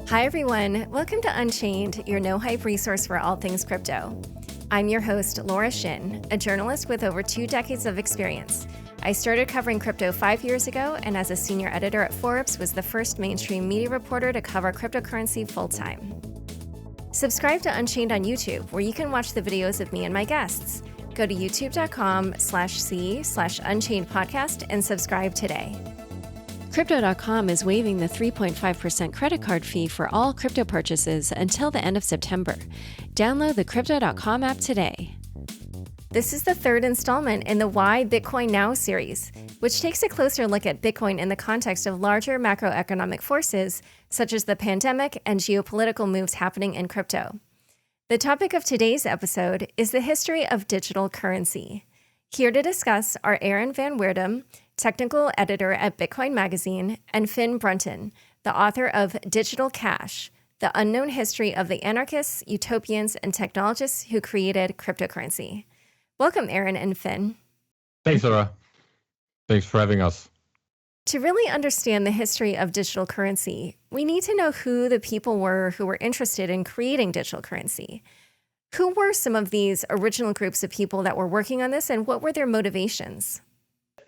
Hi, everyone. Welcome to Unchained, your no-hype resource for all things crypto. I'm your host, Laura Shin, a journalist with over 2 decades of experience. I started covering crypto 5 years ago, and as a senior editor at Forbes, was the first mainstream media reporter to cover cryptocurrency full-time. Subscribe to Unchained on YouTube, where you can watch the videos of me and my guests. Go to youtube.com/c/Unchained podcast and subscribe today. Crypto.com is waiving the 3.5% credit card fee for all crypto purchases until the end of September. Download the Crypto.com app today. This is the third installment in the Why Bitcoin Now series, which takes a closer look at Bitcoin in the context of larger macroeconomic forces, such as the pandemic and geopolitical moves happening in crypto. The topic of today's episode is the history of digital currency. Here to discuss are Aaron Van Wirdum, technical editor at Bitcoin Magazine, and Finn Brunton, the author of Digital Cash, The Unknown History of the Anarchists, Utopians, and Technologists Who Created Cryptocurrency. Welcome, Aaron and Finn. Thanks, Laura. Thanks for having us. To really understand the history of digital currency, we need to know who the people were who were interested in creating digital currency. Who were some of these original groups of people that were working on this, and what were their motivations?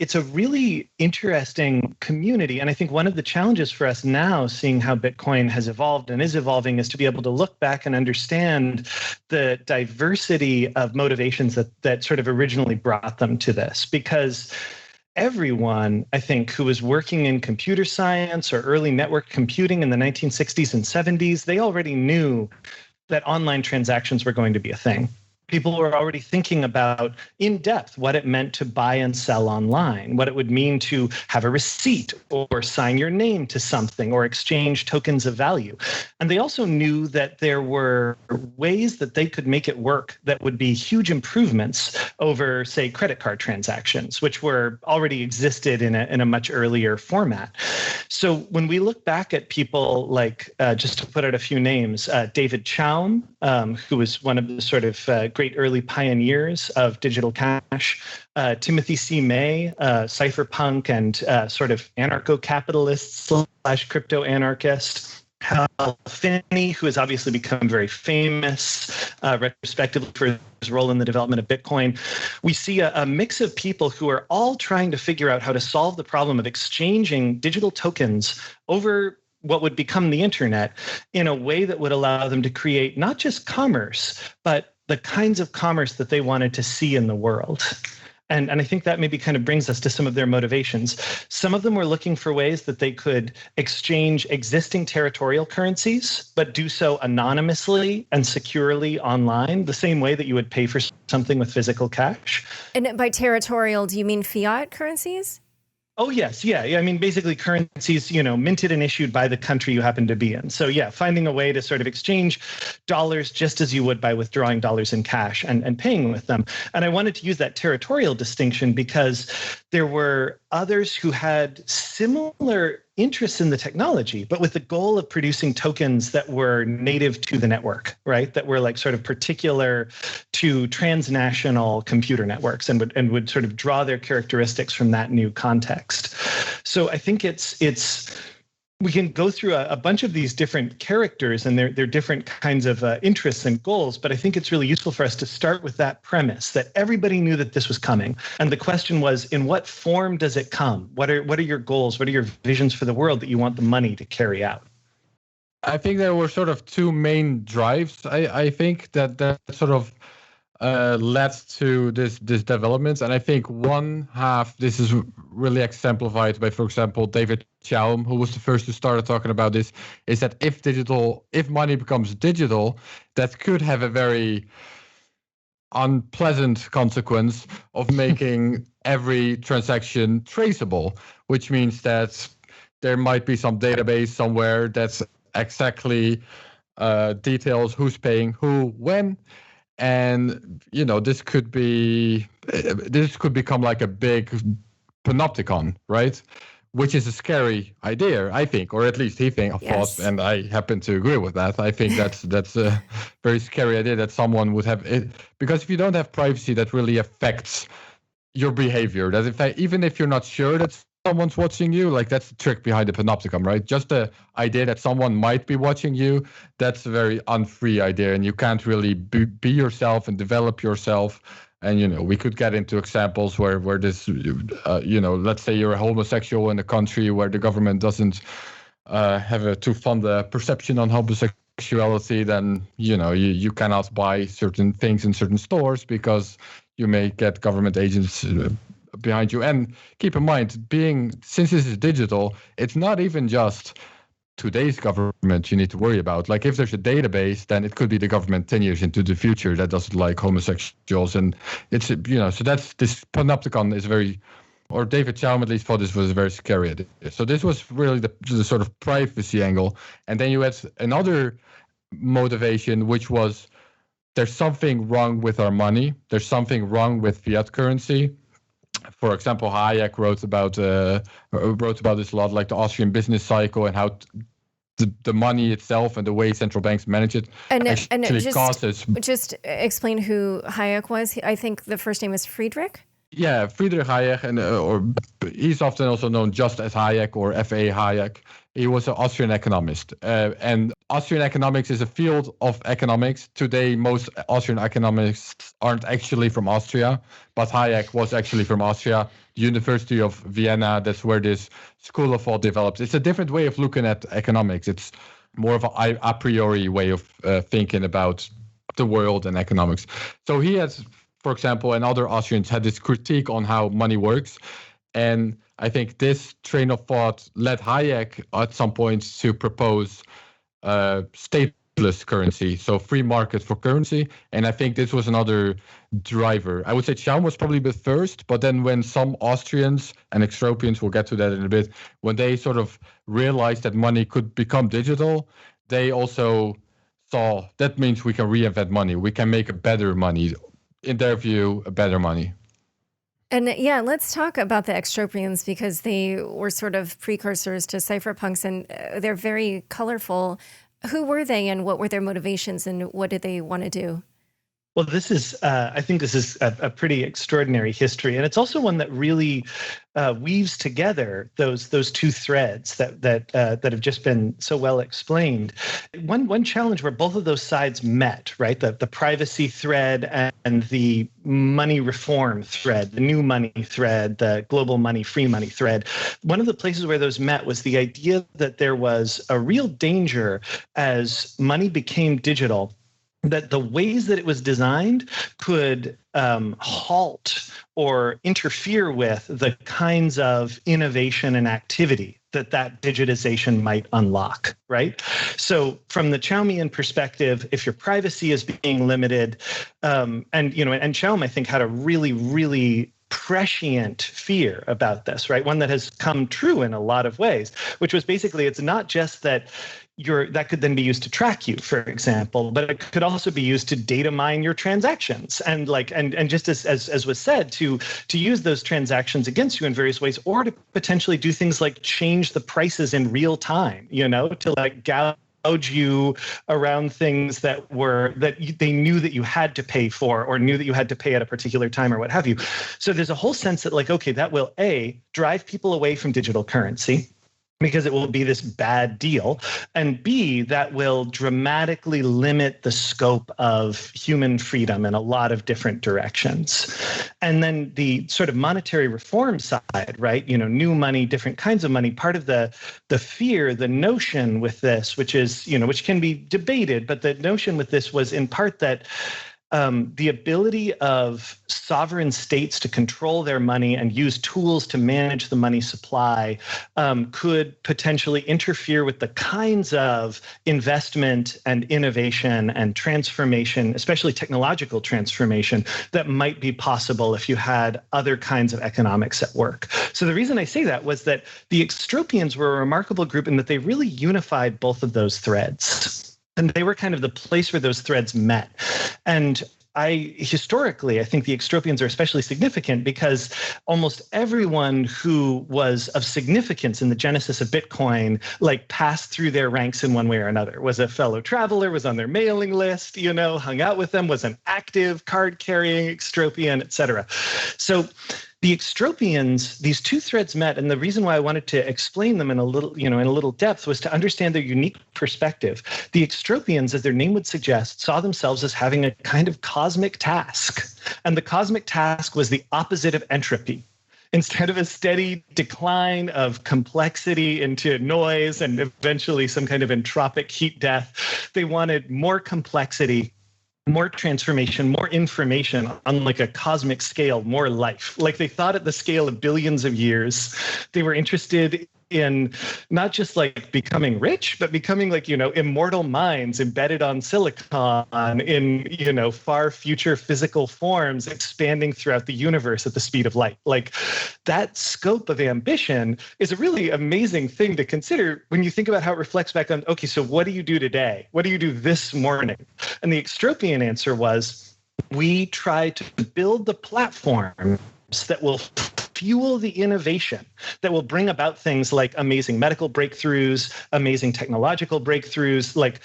It's a really interesting community. And I think one of the challenges for us now, seeing how Bitcoin has evolved and is evolving, is to be able to look back and understand the diversity of motivations that sort of originally brought them to this. Because everyone, I think, who was working in computer science or early network computing in the 1960s and 70s, they already knew that online transactions were going to be a thing. People were already thinking about in depth what it meant to buy and sell online, what it would mean to have a receipt or sign your name to something or exchange tokens of value. And they also knew that there were ways that they could make it work that would be huge improvements over, say, credit card transactions, which were already existed in a much earlier format. So when we look back at people like, just to put out a few names, David Chaum, who was one of the sort of great early pioneers of digital cash, Timothy C. May, cypherpunk and sort of anarcho-capitalist / crypto anarchist, Hal Finney, who has obviously become very famous retrospectively for his role in the development of Bitcoin. We see a mix of people who are all trying to figure out how to solve the problem of exchanging digital tokens over what would become the internet in a way that would allow them to create not just commerce, but the kinds of commerce that they wanted to see in the world. And I think that maybe kind of brings us to some of their motivations. Some of them were looking for ways that they could exchange existing territorial currencies, but do so anonymously and securely online, the same way that you would pay for something with physical cash. And by territorial, do you mean fiat currencies? Oh, yes. Yeah. I mean, basically currencies, minted and issued by the country you happen to be in. So yeah, finding a way to sort of exchange dollars just as you would by withdrawing dollars in cash and paying with them. And I wanted to use that territorial distinction because there were others who had similar interests in the technology, but with the goal of producing tokens that were native to the network, right? That were like sort of particular to transnational computer networks and would sort of draw their characteristics from that new context. So I think we can go through a bunch of these different characters and their different kinds of interests and goals, but I think it's really useful for us to start with that premise that everybody knew that this was coming. And the question was, in what form does it come? What are your goals? What are your visions for the world that you want the money to carry out? I think there were sort of two main drives. I think that sort of led to this development. And I think one half, this is really exemplified by, for example, David Chaum, who was the first to start talking about this, is that if money becomes digital, that could have a very unpleasant consequence of making every transaction traceable, which means that there might be some database somewhere that's exactly details who's paying who when. And this could become like a big panopticon, right? Which is a scary idea, I think, or at least he thought, and I happen to agree with that. I think that's a very scary idea that someone would have it, because if you don't have privacy, that really affects your behavior. That even if you're not sure that someone's watching you. Like, that's the trick behind the panopticon, right? Just the idea that someone might be watching you, that's a very unfree idea, and you can't really be yourself and develop yourself. And we could get into examples where this let's say you're a homosexual in a country where the government doesn't have too fond a perception on homosexuality, then you cannot buy certain things in certain stores because you may get government agents behind you. And keep in mind, since this is digital, it's not even just today's government you need to worry about. Like, if there's a database, then it could be the government 10 years into the future that doesn't like homosexuals. And it's, so that's, this panopticon is or David Chaum at least thought this was a very scary idea. So this was really the sort of privacy angle. And then you had another motivation, which was, there's something wrong with our money. There's something wrong with fiat currency. For example, Hayek wrote about this a lot, like the Austrian business cycle and how the money itself and the way central banks manage it causes. Just explain who Hayek was. I think the first name is Friedrich. Yeah, Friedrich Hayek, and or he's often also known just as Hayek or F.A. Hayek. He was an Austrian economist, and Austrian economics is a field of economics. Today, most Austrian economists aren't actually from Austria, but Hayek was actually from Austria. The University of Vienna, that's where this school of thought developed. It's a different way of looking at economics. It's more of a priori way of thinking about the world and economics. So he has, for example, and other Austrians had this critique on how money works. And I think this train of thought led Hayek at some point to propose stateless currency, so free market for currency. And I think this was another driver. I would say Chaum was probably the first, but then when some Austrians and Extropians, we'll get to that in a bit, when they sort of realized that money could become digital, they also saw that means we can reinvent money. We can make a better money. In their view, a better money. And yeah, let's talk about the Extropians, because they were sort of precursors to cypherpunks, and they're very colorful. Who were they, and what were their motivations, and what did they want to do? Well, I think this is a pretty extraordinary history, and it's also one that really weaves together those two threads that have just been so well explained. One challenge where both of those sides met, right? The privacy thread and the money reform thread, the new money thread, the global money, free money thread. One of the places where those met was the idea that there was a real danger as money became digital, that the ways that it was designed could halt or interfere with the kinds of innovation and activity that digitization might unlock, right? So from the Chaumian perspective, if your privacy is being limited, and Chaum, I think, had a really, really prescient fear about this, right? One that has come true in a lot of ways, which was basically, it's not just that that could then be used to track you, for example, but it could also be used to data mine your transactions, and just as was said, to use those transactions against you in various ways, or to potentially do things like change the prices in real time, to like gouge you around things that they knew that you had to pay for, or knew that you had to pay at a particular time, or what have you. So there's a whole sense that, like, okay, that will drive people away from digital currency, because it will be this bad deal, and B, that will dramatically limit the scope of human freedom in a lot of different directions. And then the sort of monetary reform side, right? New money, different kinds of money. Part of the fear, the notion with this, which can be debated, but the notion with this was in part that the ability of sovereign states to control their money and use tools to manage the money supply could potentially interfere with the kinds of investment and innovation and transformation, especially technological transformation, that might be possible if you had other kinds of economics at work. So the reason I say that was that the Extropians were a remarkable group in that they really unified both of those threads. And they were kind of the place where those threads met. And historically, I think the Extropians are especially significant because almost everyone who was of significance in the genesis of Bitcoin, passed through their ranks in one way or another, was a fellow traveler, was on their mailing list, hung out with them, was an active card-carrying Extropian, et cetera. So The Extropians, these two threads met, and the reason why I wanted to explain them in a little depth was to understand their unique perspective. The Extropians, as their name would suggest, saw themselves as having a kind of cosmic task, and the cosmic task was the opposite of entropy. Instead of a steady decline of complexity into noise and eventually some kind of entropic heat death, they wanted more complexity, more transformation, more information on like a cosmic scale, more life. Like they thought at the scale of billions of years. They were interested in not just like becoming rich, but becoming like, immortal minds embedded on silicon in, far future physical forms, expanding throughout the universe at the speed of light. Like that scope of ambition is a really amazing thing to consider when you think about how it reflects back on, okay, so what do you do today? What do you do this morning? And the Extropian answer was, we try to build the platforms that will fuel the innovation that will bring about things like amazing medical breakthroughs, amazing technological breakthroughs, like,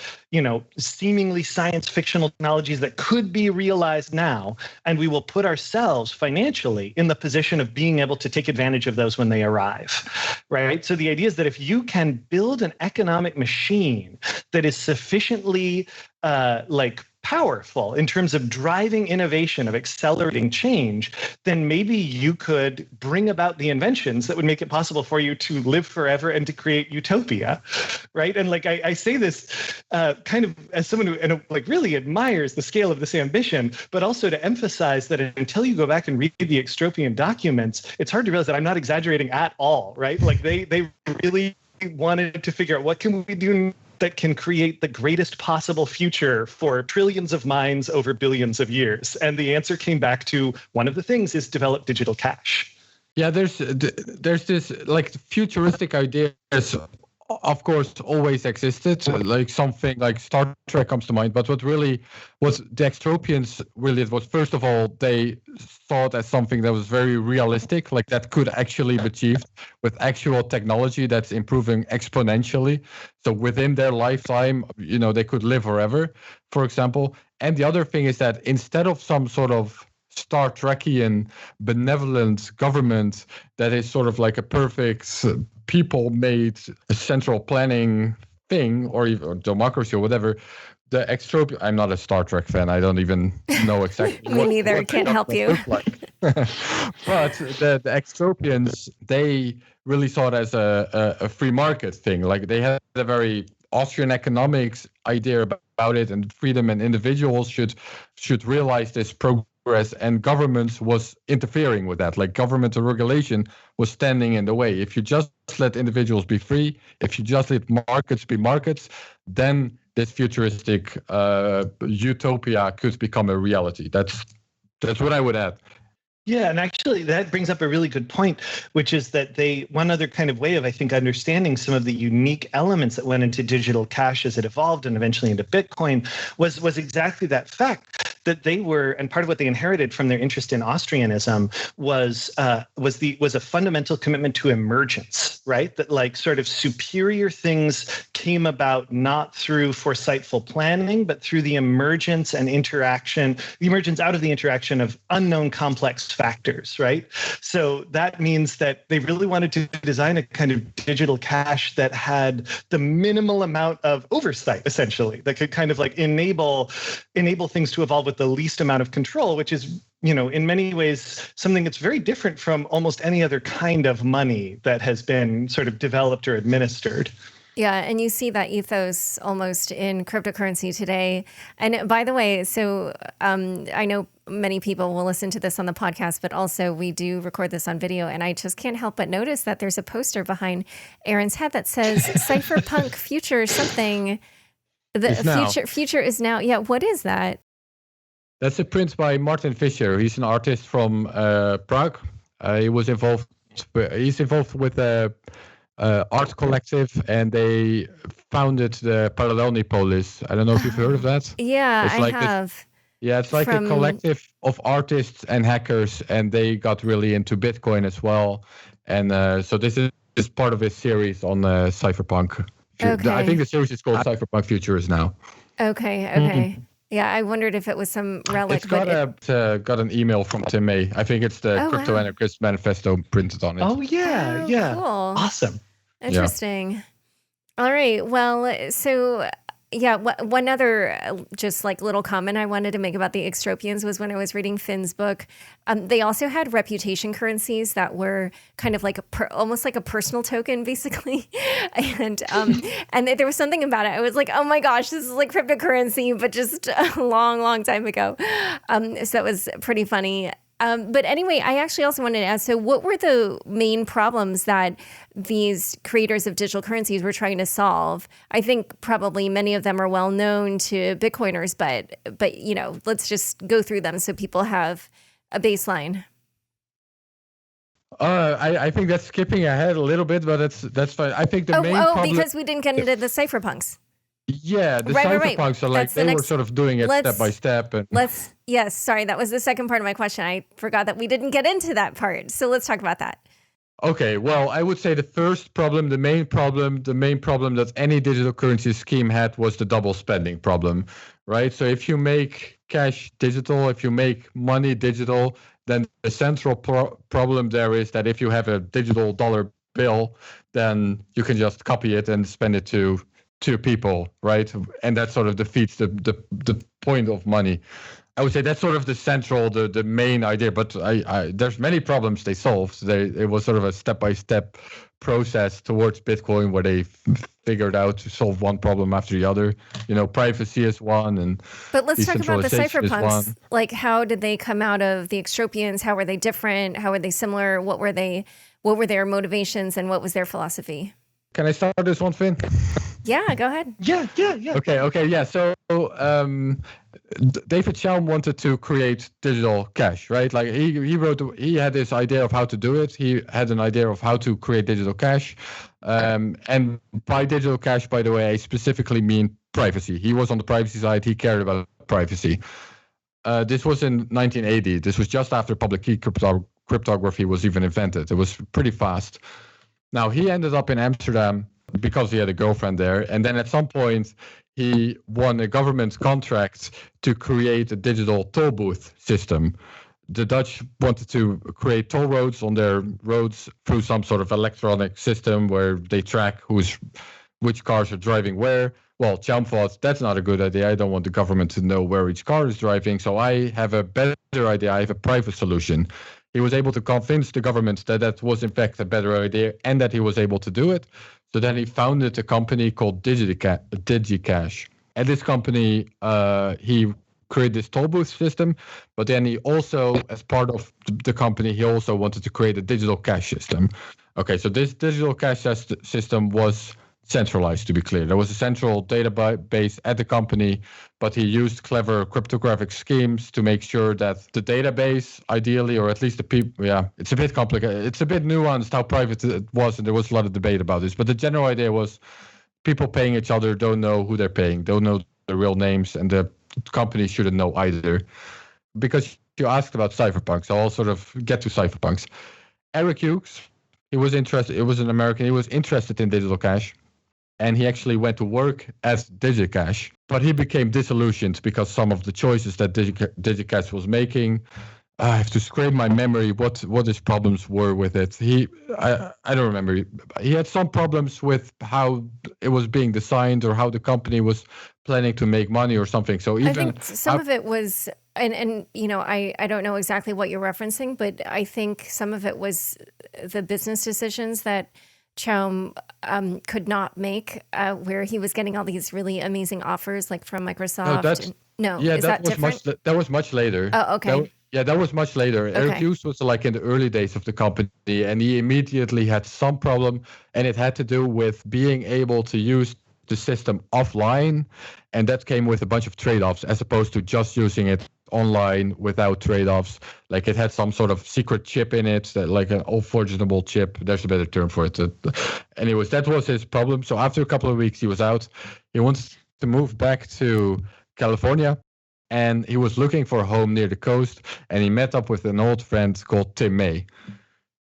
seemingly science fictional technologies that could be realized now. And we will put ourselves financially in the position of being able to take advantage of those when they arrive, right? So the idea is that if you can build an economic machine that is sufficiently powerful in terms of driving innovation, of accelerating change, then maybe you could bring about the inventions that would make it possible for you to live forever and to create utopia, right? And like I say this kind of as someone who really admires the scale of this ambition, but also to emphasize that until you go back and read the Extropian documents, it's hard to realize that I'm not exaggerating at all, right? Like they really wanted to figure out what can we do that can create the greatest possible future for trillions of minds over billions of years. And the answer came back to one of the things is develop digital cash. Yeah, there's this like futuristic ideas, of course, always existed. Like something like Star Trek comes to mind. But what the Extropians really was, first of all, they saw it as something that was very realistic, like that could actually be achieved with actual technology that's improving exponentially. So within their lifetime, they could live forever, for example. And the other thing is that instead of some sort of Star Trekian benevolent government that is sort of like a perfect people-made central planning thing, or even democracy or whatever, the Extropian, I'm not a Star Trek fan. I don't even know exactly Me neither. what Can't help you. Like. But the Extropians, they really saw it as a free market thing. Like they had a very Austrian economics idea about it, and freedom and individuals should realize this progress, and governments was interfering with that. Like governmental regulation was standing in the way. If you just let individuals be free, if you just let markets be markets, then this futuristic utopia could become a reality. That's what I would add. Yeah, and actually that brings up a really good point, which is that one other kind of way of, I think, understanding some of the unique elements that went into digital cash as it evolved and eventually into Bitcoin was exactly that fact that they were, and part of what they inherited from their interest in Austrianism was a fundamental commitment to emergence, right? That like sort of superior things came about not through foresightful planning, but through the emergence and interaction, the emergence out of the interaction of unknown complex factors, right? So that means that they really wanted to design a kind of digital cash that had the minimal amount of oversight, essentially, that could kind of like enable things to evolve with the least amount of control, which is, in many ways, something that's very different from almost any other kind of money that has been sort of developed or administered. Yeah, and you see that ethos almost in cryptocurrency today. And by the way, so I know many people will listen to this on the podcast, but also we do record this on video. And I just can't help but notice that there's a poster behind Aaron's head that says cypherpunk future something. The future is now. Yeah, what is that? That's a print by Martin Fischer. He's an artist from Prague. He's involved with a art collective, and they founded the Parallelnipolis. I don't know if you've heard of that. Yeah, I have. It's like a collective of artists and hackers, and they got really into Bitcoin as well. And so this is part of a series on cypherpunk. Okay. I think the series is called Cypherpunk Futures now. Okay. Yeah, I wondered if it was some relic. It's got an email from Tim May. I think it's the Crypto Anarchists manifesto printed on it. Oh, yeah. Yeah. Cool. Awesome. Interesting. Yeah. All right. Well, so yeah, one other just like little comment I wanted to make about the Extropians was when I was reading Finn's book, they also had reputation currencies that were kind of like almost like a personal token, basically. And there was something about it. I was like, oh my gosh, this is like cryptocurrency, but just a long, long time ago. So that was pretty funny. But anyway, I actually also wanted to ask, so what were the main problems that these creators of digital currencies were trying to solve? I think probably many of them are well known to Bitcoiners, but you know, let's just go through them so people have a baseline. I think that's skipping ahead a little bit, but that's fine. I think the main problem... because we didn't get into the cypherpunks. Yeah, the cypherpunks are like, they were sort of doing it step by step. And yes, sorry, that was the second part of my question. I forgot that we didn't get into that part. So let's talk about that. Okay, well, I would say the first problem, the main problem that any digital currency scheme had was the double spending problem, right? So if you make cash digital, if you make money digital, then the central problem there is that if you have a digital dollar bill, then you can just copy it and spend it to people, right? And that sort of defeats the point of money. I would say that's sort of the main idea, but there's many problems they solved. It was sort of a step-by-step process towards Bitcoin where they figured out to solve one problem after the other. You know, privacy is one, but let's talk about the cypherpunks. Like, how did they come out of the Extropians? How were they different? How were they similar? What were their motivations, and what was their philosophy? Can I start this one, Finn? Yeah, go ahead. Yeah. Okay, yeah. So David Chaum wanted to create digital cash, right? Like he had this idea of how to do it. He had an idea of how to create digital cash. And by digital cash, by the way, I specifically mean privacy. He was on the privacy side. He cared about privacy. This was in 1980. This was just after public key cryptography was even invented. It was pretty fast. Now, he ended up in Amsterdam because he had a girlfriend there. And then at some point, he won a government contract to create a digital toll booth system. The Dutch wanted to create toll roads on their roads through some sort of electronic system where they track which cars are driving where. Well, Chaum thought, that's not a good idea. I don't want the government to know where each car is driving. So I have a better idea. I have a private solution. He was able to convince the government that was in fact a better idea and that he was able to do it. So then he founded a company called DigiCash. And this company, he created this toll booth system, but then he also, as part of the company, he also wanted to create a digital cash system. Okay, so this digital cash system was centralized, to be clear. There was a central database at the company, but he used clever cryptographic schemes to make sure that the database, ideally, or at least the people, it's a bit complicated. It's a bit nuanced how private it was, and there was a lot of debate about this. But the general idea was people paying each other don't know who they're paying, don't know the real names, and the company shouldn't know either. Because you asked about cypherpunks, I'll sort of get to cypherpunks. Eric Hughes, he was interested. It was an American. He was interested in digital cash. And he actually went to work at DigiCash, but he became disillusioned because some of the choices that DigiCash was making. I have to scrape my memory what his problems were with it. I don't remember. He had some problems with how it was being designed or how the company was planning to make money or something. So even I think some of it was, and you know, I don't know exactly what you're referencing, but I think some of it was the business decisions that Chaum could not make, where he was getting all these really amazing offers, like from Microsoft. That was much later. Oh, okay. That was much later. Okay. Eric Hughes was like in the early days of the company, and he immediately had some problem, and it had to do with being able to use the system offline, and that came with a bunch of trade-offs as opposed to just using it online without trade-offs. Like it had some sort of secret chip in it, that like an unforgettable chip. There's a better term for it. Anyways, that was his problem. So after a couple of weeks, he was out. He wanted to move back to California, and he was looking for a home near the coast, and he met up with an old friend called Tim May.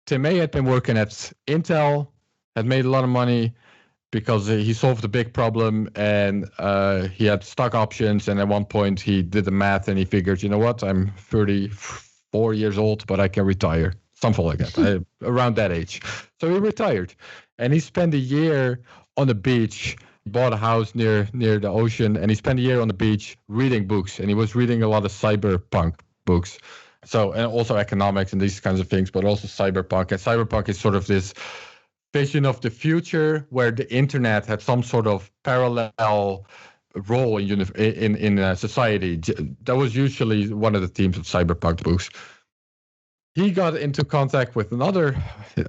Tim May had been working at Intel, had made a lot of money, because he solved a big problem, and he had stock options. And at one point he did the math and he figured, you know what, I'm 34 years old, but I can retire. Something like that, around that age. So he retired, and he spent a year on the beach. He bought a house near the ocean, and he spent a year on the beach reading books. And he was reading a lot of cyberpunk books. So, and also economics and these kinds of things, but also cyberpunk. And cyberpunk is sort of this vision of the future where the internet had some sort of parallel role in society. That was usually one of the themes of cyberpunk books. He got into contact with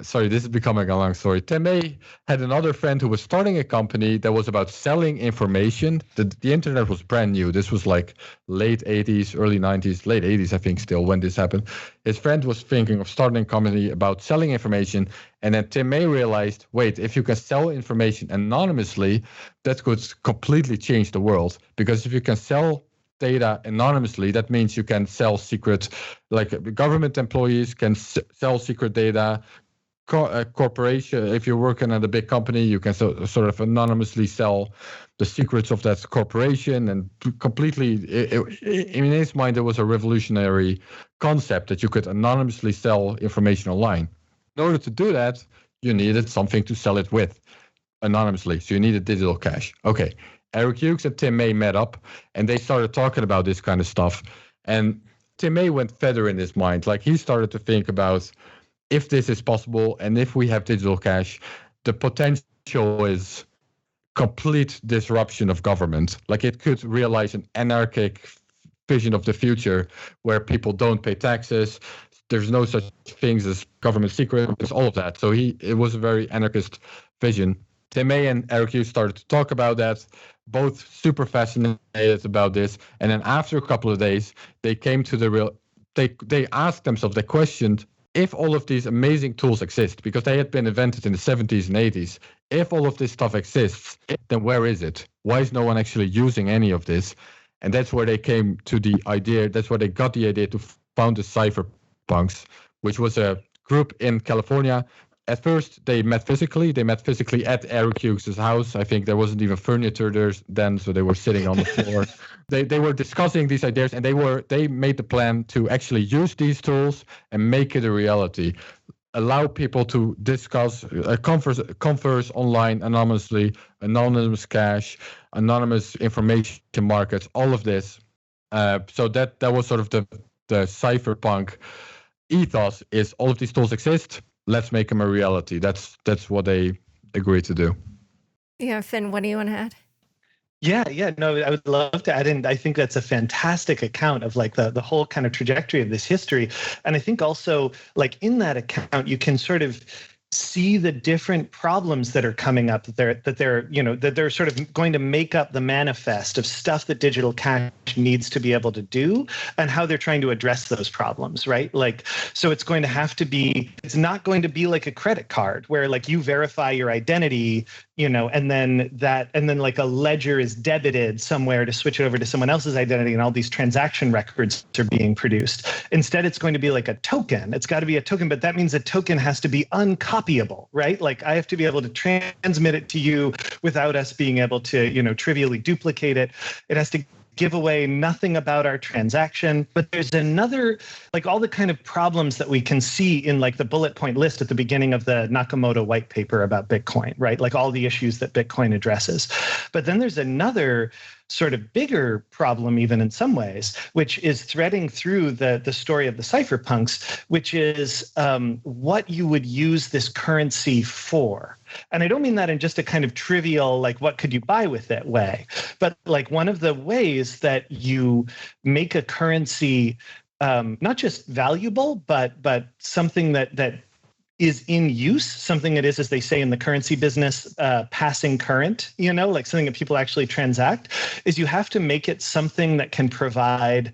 sorry, this is becoming a long story. Temei had another friend who was starting a company that was about selling information. The internet was brand new. This was like late 80s, early 90s, late 80s, I think still, when this happened. His friend was thinking of starting a company about selling information. And then Temei realized, wait, if you can sell information anonymously, that could completely change the world. Because if you can sell data anonymously, that means you can sell secret, like government employees can sell secret data. Corporation, if you're working at a big company, you can sort of anonymously sell the secrets of that corporation, and completely, in his mind, it was a revolutionary concept that you could anonymously sell information online. In order to do that, you needed something to sell it with anonymously, so you needed digital cash. Okay. Eric Hughes and Temei met up, and they started talking about this kind of stuff. And Temei went further in his mind. Like, he started to think about, if this is possible and if we have digital cash, the potential is complete disruption of government. Like, it could realize an anarchic vision of the future where people don't pay taxes. There's no such things as government secrets, all of that. So it was a very anarchist vision. Temei and Eric Hughes started to talk about that, both super fascinated about this. And then after a couple of days, they came to they asked themselves, they questioned, if all of these amazing tools exist, because they had been invented in the 70s and 80s, if all of this stuff exists, then where is it? Why is no one actually using any of this? And that's where they came to the idea, that's where they got the idea to found the cypherpunks, which was a group in California. At first, they met physically. They met physically at Eric Hughes' house. I think there wasn't even furniture there then, so they were sitting on the floor. They were discussing these ideas, and they made the plan to actually use these tools and make it a reality. Allow people to discuss, converse online anonymously, anonymous cash, anonymous information markets, all of this. So that was sort of the cypherpunk ethos, is all of these tools exist. Let's make them a reality. That's what they agreed to do. Yeah, Finn, what do you want to add? Yeah, no, I would love to add in. I think that's a fantastic account of like the whole kind of trajectory of this history. And I think also, like, in that account, you can sort of see the different problems that are coming up, that they're sort of going to make up the manifest of stuff that digital cash needs to be able to do, and how they're trying to address those problems, right? Like, so it's not going to be like a credit card where like you verify your identity, and then like a ledger is debited somewhere to switch it over to someone else's identity, and all these transaction records are being produced. Instead, it's going to be like a token. It's got to be a token, but that means a token has to be uncopyable, right? Like, I have to be able to transmit it to you without us being able to, trivially duplicate it. It has to give away nothing about our transaction. But there's another, like, all the kind of problems that we can see in like the bullet point list at the beginning of the Nakamoto white paper about Bitcoin, right? Like all the issues that Bitcoin addresses. But then there's another sort of bigger problem, even in some ways, which is threading through the story of the cypherpunks, which is what you would use this currency for. And I don't mean that in just a kind of trivial, like, what could you buy with it way, but like one of the ways that you make a currency not just valuable, but something that is in use, something that is, as they say in the currency business, passing current, like something that people actually transact, is you have to make it something that can provide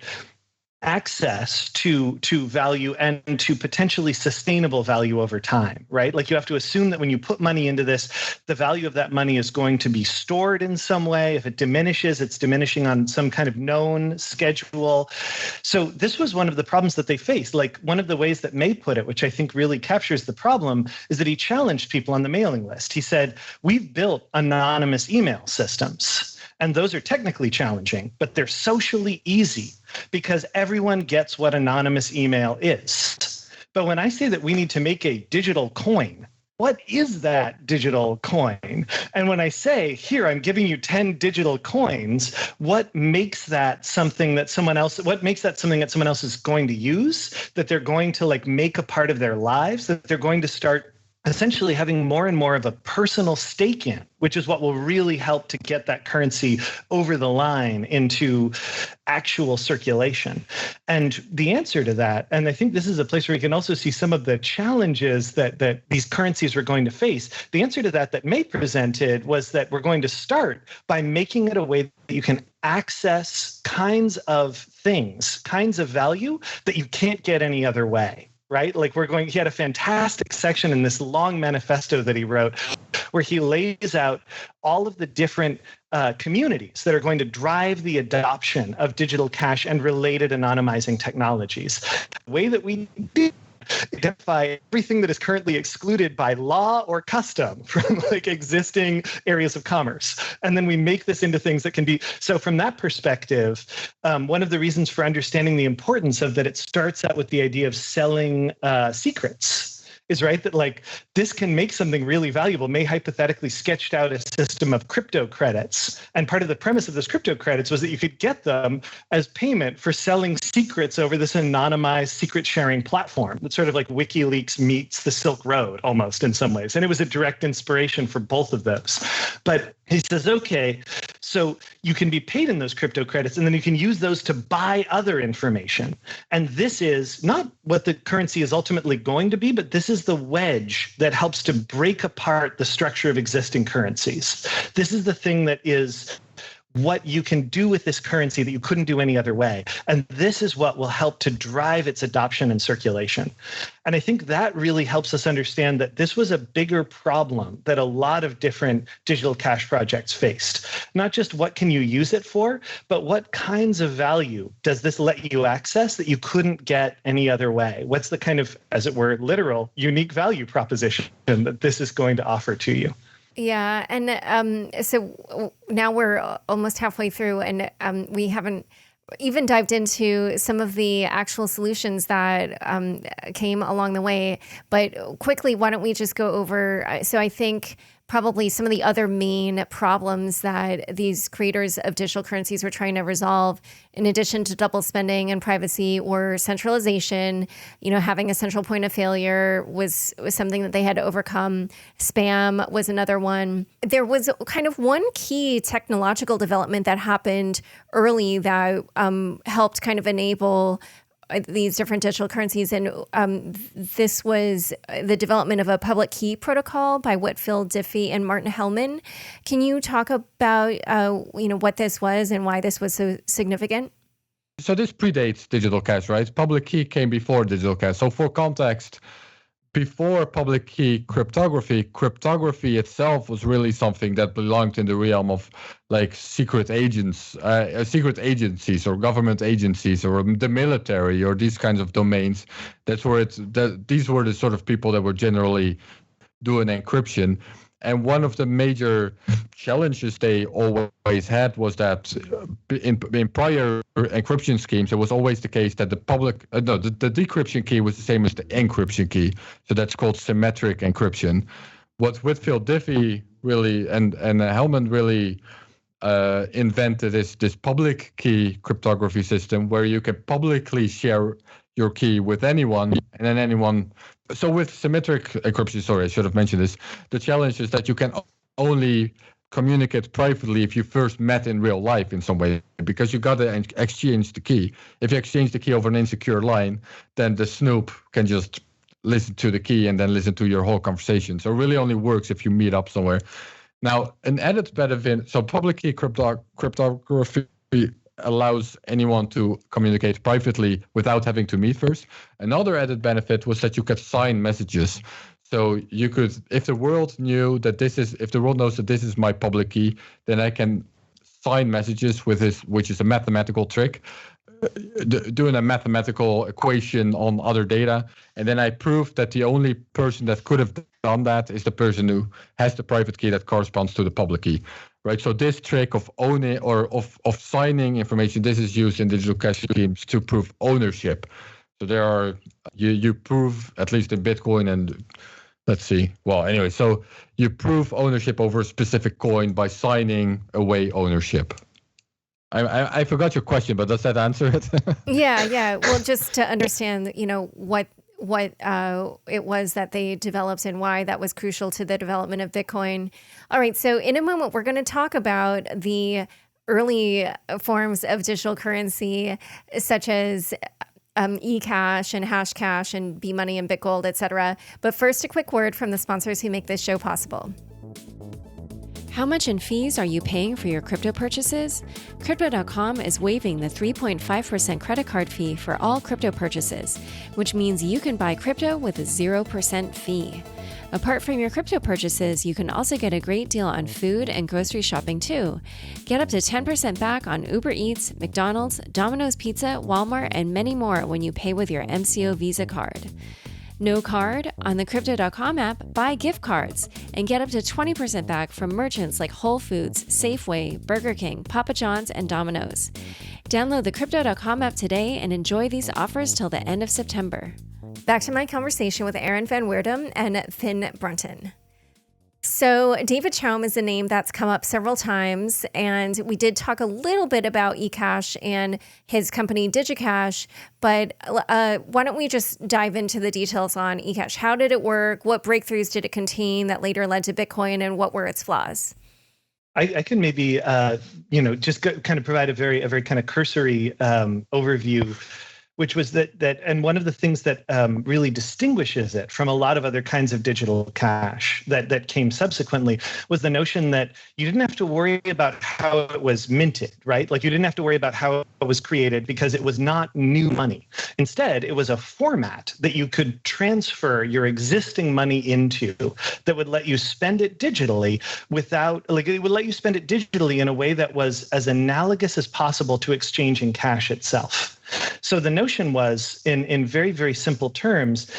access to value and to potentially sustainable value over time, right? Like you have to assume that when you put money into this, the value of that money is going to be stored in some way. If it diminishes, it's diminishing on some kind of known schedule. So this was one of the problems that they faced. Like one of the ways that May put it, which I think really captures the problem, is that he challenged people on the mailing list. He said, we've built anonymous email systems. And those are technically challenging, but they're socially easy because everyone gets what anonymous email is. But when I say that we need to make a digital coin, what is that digital coin? And when I say, here, I'm giving you 10 digital coins, what makes that something that someone else is going to use, that they're going to like make a part of their lives, that they're going to start essentially having more and more of a personal stake in, which is what will really help to get that currency over the line into actual circulation. And the answer to that, and I think this is a place where you can also see some of the challenges that these currencies were going to face. The answer to that May presented was that we're going to start by making it a way that you can access kinds of things, kinds of value that you can't get any other way. Right? Like he had a fantastic section in this long manifesto that he wrote where he lays out all of the different communities that are going to drive the adoption of digital cash and related anonymizing technologies. The way that we identify everything that is currently excluded by law or custom from like existing areas of commerce. And then we make this into things that can be, so from that perspective, one of the reasons for understanding the importance of that, it starts out with the idea of selling secrets. Is right that like this can make something really valuable. May hypothetically sketched out a system of crypto credits. And part of the premise of those crypto credits was that you could get them as payment for selling secrets over this anonymized secret sharing platform. That's sort of like WikiLeaks meets the Silk Road almost in some ways. And it was a direct inspiration for both of those. But he says, okay, so you can be paid in those crypto credits and then you can use those to buy other information. And this is not what the currency is ultimately going to be, but this is the wedge that helps to break apart the structure of existing currencies. This is the thing that is what you can do with this currency that you couldn't do any other way. And this is what will help to drive its adoption and circulation. And I think that really helps us understand that this was a bigger problem that a lot of different digital cash projects faced. Not just what can you use it for, but what kinds of value does this let you access that you couldn't get any other way? What's the kind of, as it were, literal, unique value proposition that this is going to offer to you? Yeah, and so now we're almost halfway through, and we haven't even dived into some of the actual solutions that came along the way. But quickly, why don't we just go over? So I think probably some of the other main problems that these creators of digital currencies were trying to resolve, in addition to double spending and privacy, or centralization, having a central point of failure was something that they had to overcome. Spam was another one. There was kind of one key technological development that happened early that helped kind of enable these different digital currencies. And this was the development of a public key protocol by Whitfield Diffie and Martin Hellman. Can you talk about what this was and why this was so significant? So this predates digital cash, right? Public key came before digital cash. So for context, before public key cryptography itself was really something that belonged in the realm of like secret agencies or government agencies or the military or these kinds of domains. These were the sort of people that were generally doing encryption. And one of the major challenges they always had was that in prior encryption schemes, it was always the case that the decryption key was the same as the encryption key. So that's called symmetric encryption. What Whitfield Diffie really and Hellman really invented is this public key cryptography system where you can publicly share your key with anyone, and then anyone. So with symmetric encryption, sorry, I should have mentioned this. The challenge is that you can only communicate privately if you first met in real life in some way, because you got to exchange the key. If you exchange the key over an insecure line, then the snoop can just listen to the key and then listen to your whole conversation. So it really only works if you meet up somewhere. Now, an added benefit, so public key cryptography allows anyone to communicate privately without having to meet first. Another added benefit was that you could sign messages. So you could, if the world knows that this is my public key, then I can sign messages with this, which is a mathematical trick, doing a mathematical equation on other data. And then I prove that the only person that could have done that is the person who has the private key that corresponds to the public key. Right. So this trick of owning or of signing information, this is used in digital cash schemes to prove ownership. So there are, you prove, at least in Bitcoin and let's see. Well, anyway, so you prove ownership over a specific coin by signing away ownership. I forgot your question, but does that answer it? Yeah. Well, just to understand, what it was that they developed and why that was crucial to the development of Bitcoin. All right, so in a moment, we're going to talk about the early forms of digital currency, such as eCash and hashcash and B-Money and bitgold, etc. But first, a quick word from the sponsors who make this show possible. How much in fees are you paying for your crypto purchases? Crypto.com is waiving the 3.5% credit card fee for all crypto purchases, which means you can buy crypto with a 0% fee. Apart from your crypto purchases, you can also get a great deal on food and grocery shopping too. Get up to 10% back on Uber Eats, McDonald's, Domino's Pizza, Walmart, and many more when you pay with your MCO Visa card. No card? On the Crypto.com app, buy gift cards and get up to 20% back from merchants like Whole Foods, Safeway, Burger King, Papa John's, and Domino's. Download the Crypto.com app today and enjoy these offers till the end of September. Back to my conversation with Aaron van Wirdum and Finn Brunton. So David Chaum is a name that's come up several times, and we did talk a little bit about eCash and his company DigiCash, but why don't we just dive into the details on eCash? How did it work? What breakthroughs did it contain that later led to Bitcoin, and what were its flaws? I can maybe, just kind of provide a very kind of cursory overview, which was that and one of the things that really distinguishes it from a lot of other kinds of digital cash that came subsequently was the notion that you didn't have to worry about how it was minted, right? Like you didn't have to worry about how it was created because it was not new money. Instead, it was a format that you could transfer your existing money into that would let you spend it digitally it would let you spend it digitally in a way that was as analogous as possible to exchanging cash itself. So the notion was, in very, very simple terms,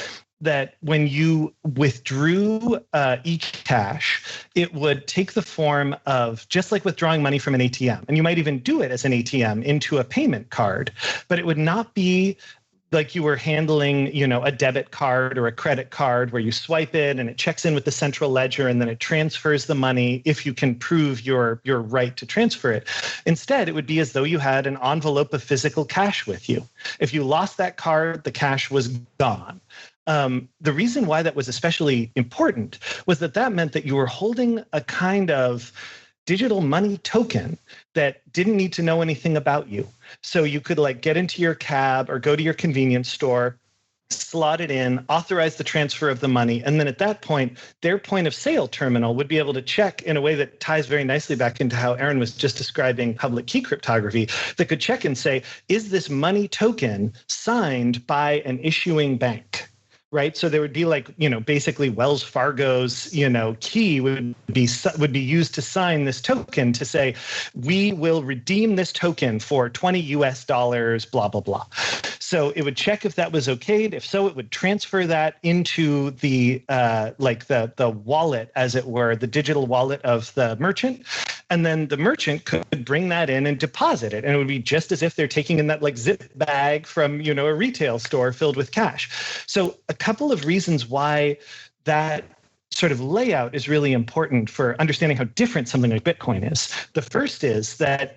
that when you withdrew eCash, it would take the form of just like withdrawing money from an ATM. And you might even do it as an ATM into a payment card, but it would not be like you were handling, a debit card or a credit card where you swipe it and it checks in with the central ledger and then it transfers the money if you can prove your right to transfer it. Instead, it would be as though you had an envelope of physical cash with you. If you lost that card, the cash was gone. The reason why that was especially important was that meant that you were holding a kind of digital money token that didn't need to know anything about you. So you could get into your cab or go to your convenience store, slot it in, authorize the transfer of the money. And then at that point, their point of sale terminal would be able to check in a way that ties very nicely back into how Aaron was just describing public key cryptography, that could check and say, is this money token signed by an issuing bank? Right. So there would be basically Wells Fargo's, key would be used to sign this token to say, we will redeem this token for $20, blah, blah, blah. So it would check if that was okay. If so, it would transfer that into the the wallet, as it were, the digital wallet of the merchant. And then the merchant could bring that in and deposit it. And it would be just as if they're taking in that zip bag from, a retail store filled with cash. So a couple of reasons why that sort of layout is really important for understanding how different something like Bitcoin is. The first is that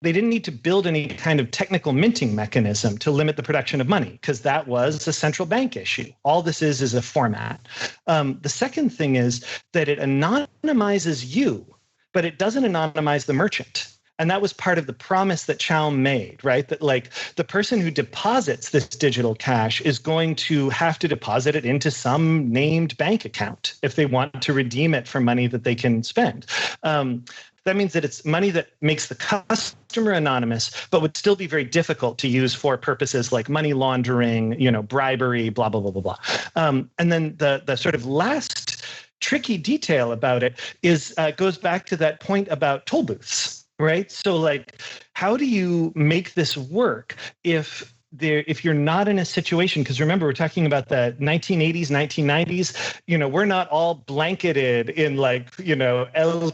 they didn't need to build any kind of technical minting mechanism to limit the production of money, because that was a central bank issue. All this is a format. The second thing is that it anonymizes you, but it doesn't anonymize the merchant. And that was part of the promise that Chaum made, right? That the person who deposits this digital cash is going to have to deposit it into some named bank account if they want to redeem it for money that they can spend. That means that it's money that makes the customer anonymous, but would still be very difficult to use for purposes like money laundering, bribery, blah, blah, blah, blah, blah. And then the sort of last tricky detail about it is goes back to that point about toll booths, right? So like, how do you make this work if you're not in a situation, because remember, we're talking about the 1980s, 1990s, we're not all blanketed in LTE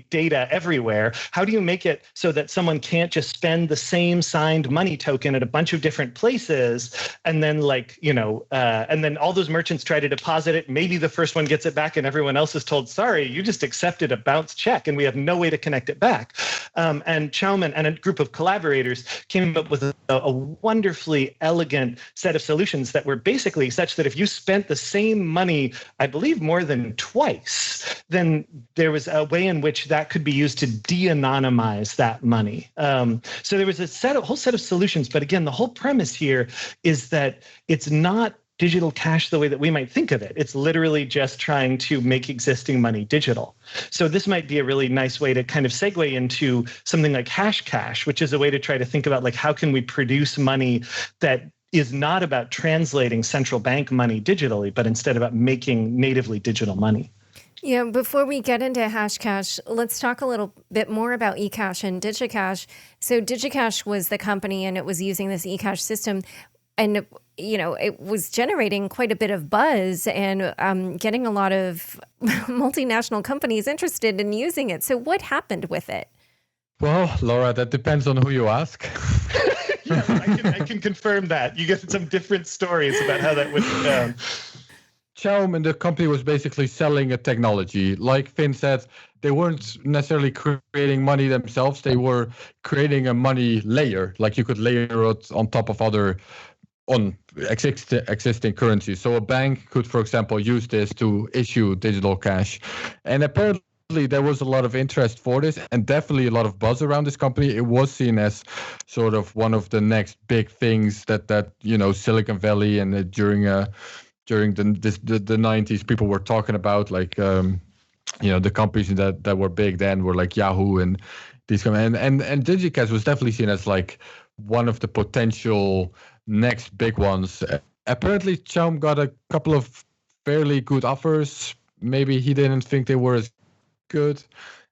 data everywhere. How do you make it so that someone can't just spend the same signed money token at a bunch of different places and then and then all those merchants try to deposit it. Maybe the first one gets it back and everyone else is told, sorry, you just accepted a bounced check and we have no way to connect it back. And Chaum and a group of collaborators came up with a wonderfully elegant set of solutions that were basically such that if you spent the same money, I believe more than twice, then there was a way in which that could be used to de-anonymize that money. So there was a whole set of solutions. But again, the whole premise here is that it's not digital cash the way that we might think of it. It's literally just trying to make existing money digital. So this might be a really nice way to kind of segue into something like hashcash, which is a way to try to think about how can we produce money that is not about translating central bank money digitally, but instead about making natively digital money. Yeah, before we get into hashcash, let's talk a little bit more about eCash and DigiCash. So DigiCash was the company and it was using this eCash system. And, it was generating quite a bit of buzz and getting a lot of multinational companies interested in using it. So what happened with it? Well, Laura, that depends on who you ask. Yeah, I can confirm that. You get some different stories about how that went down. Chaum and the company was basically selling a technology. Like Finn said, they weren't necessarily creating money themselves. They were creating a money layer, like you could layer it on top of other existing currencies. So a bank could, for example, use this to issue digital cash. And apparently there was a lot of interest for this and definitely a lot of buzz around this company. It was seen as sort of one of the next big things that Silicon Valley and during the 90s people were talking about, the companies that were big then were like Yahoo and these companies. And DigiCash was definitely seen as one of the potential next big ones. Apparently, Chaum got a couple of fairly good offers. Maybe he didn't think they were as good.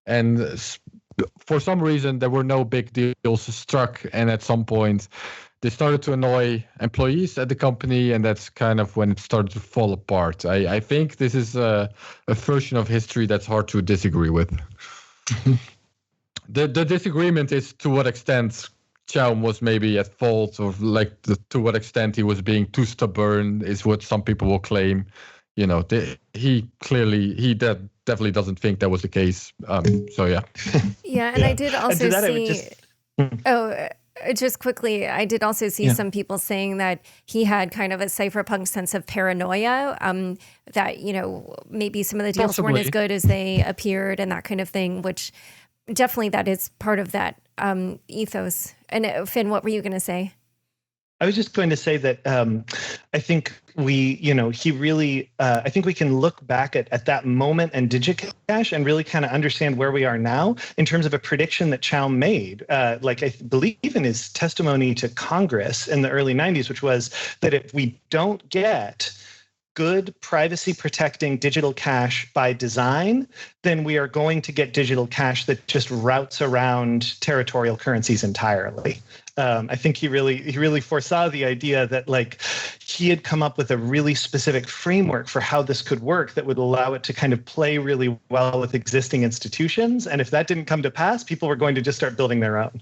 And for some reason, there were no big deals struck. And at some point, they started to annoy employees at the company. And that's kind of when it started to fall apart. I think this is a version of history that's hard to disagree with. The disagreement is to what extent Chaum was maybe at fault, or to what extent he was being too stubborn is what some people will claim. He definitely doesn't think that was the case. So yeah. Yeah, and I did also see. Just quickly, I did also see some people saying that he had kind of a cypherpunk sense of paranoia. That maybe some of the deals weren't as good as they appeared, and that kind of thing. Which definitely that is part of that ethos. And Finn, what were you going to say? I was just going to say that I think I think we can look back at that moment and DigiCash and really kind of understand where we are now in terms of a prediction that Chaum made, I believe in his testimony to Congress in the early 90s, which was that if we don't get good privacy protecting digital cash by design, then we are going to get digital cash that just routes around territorial currencies entirely. I think he really foresaw the idea that he had come up with a really specific framework for how this could work that would allow it to kind of play really well with existing institutions. And if that didn't come to pass, people were going to just start building their own.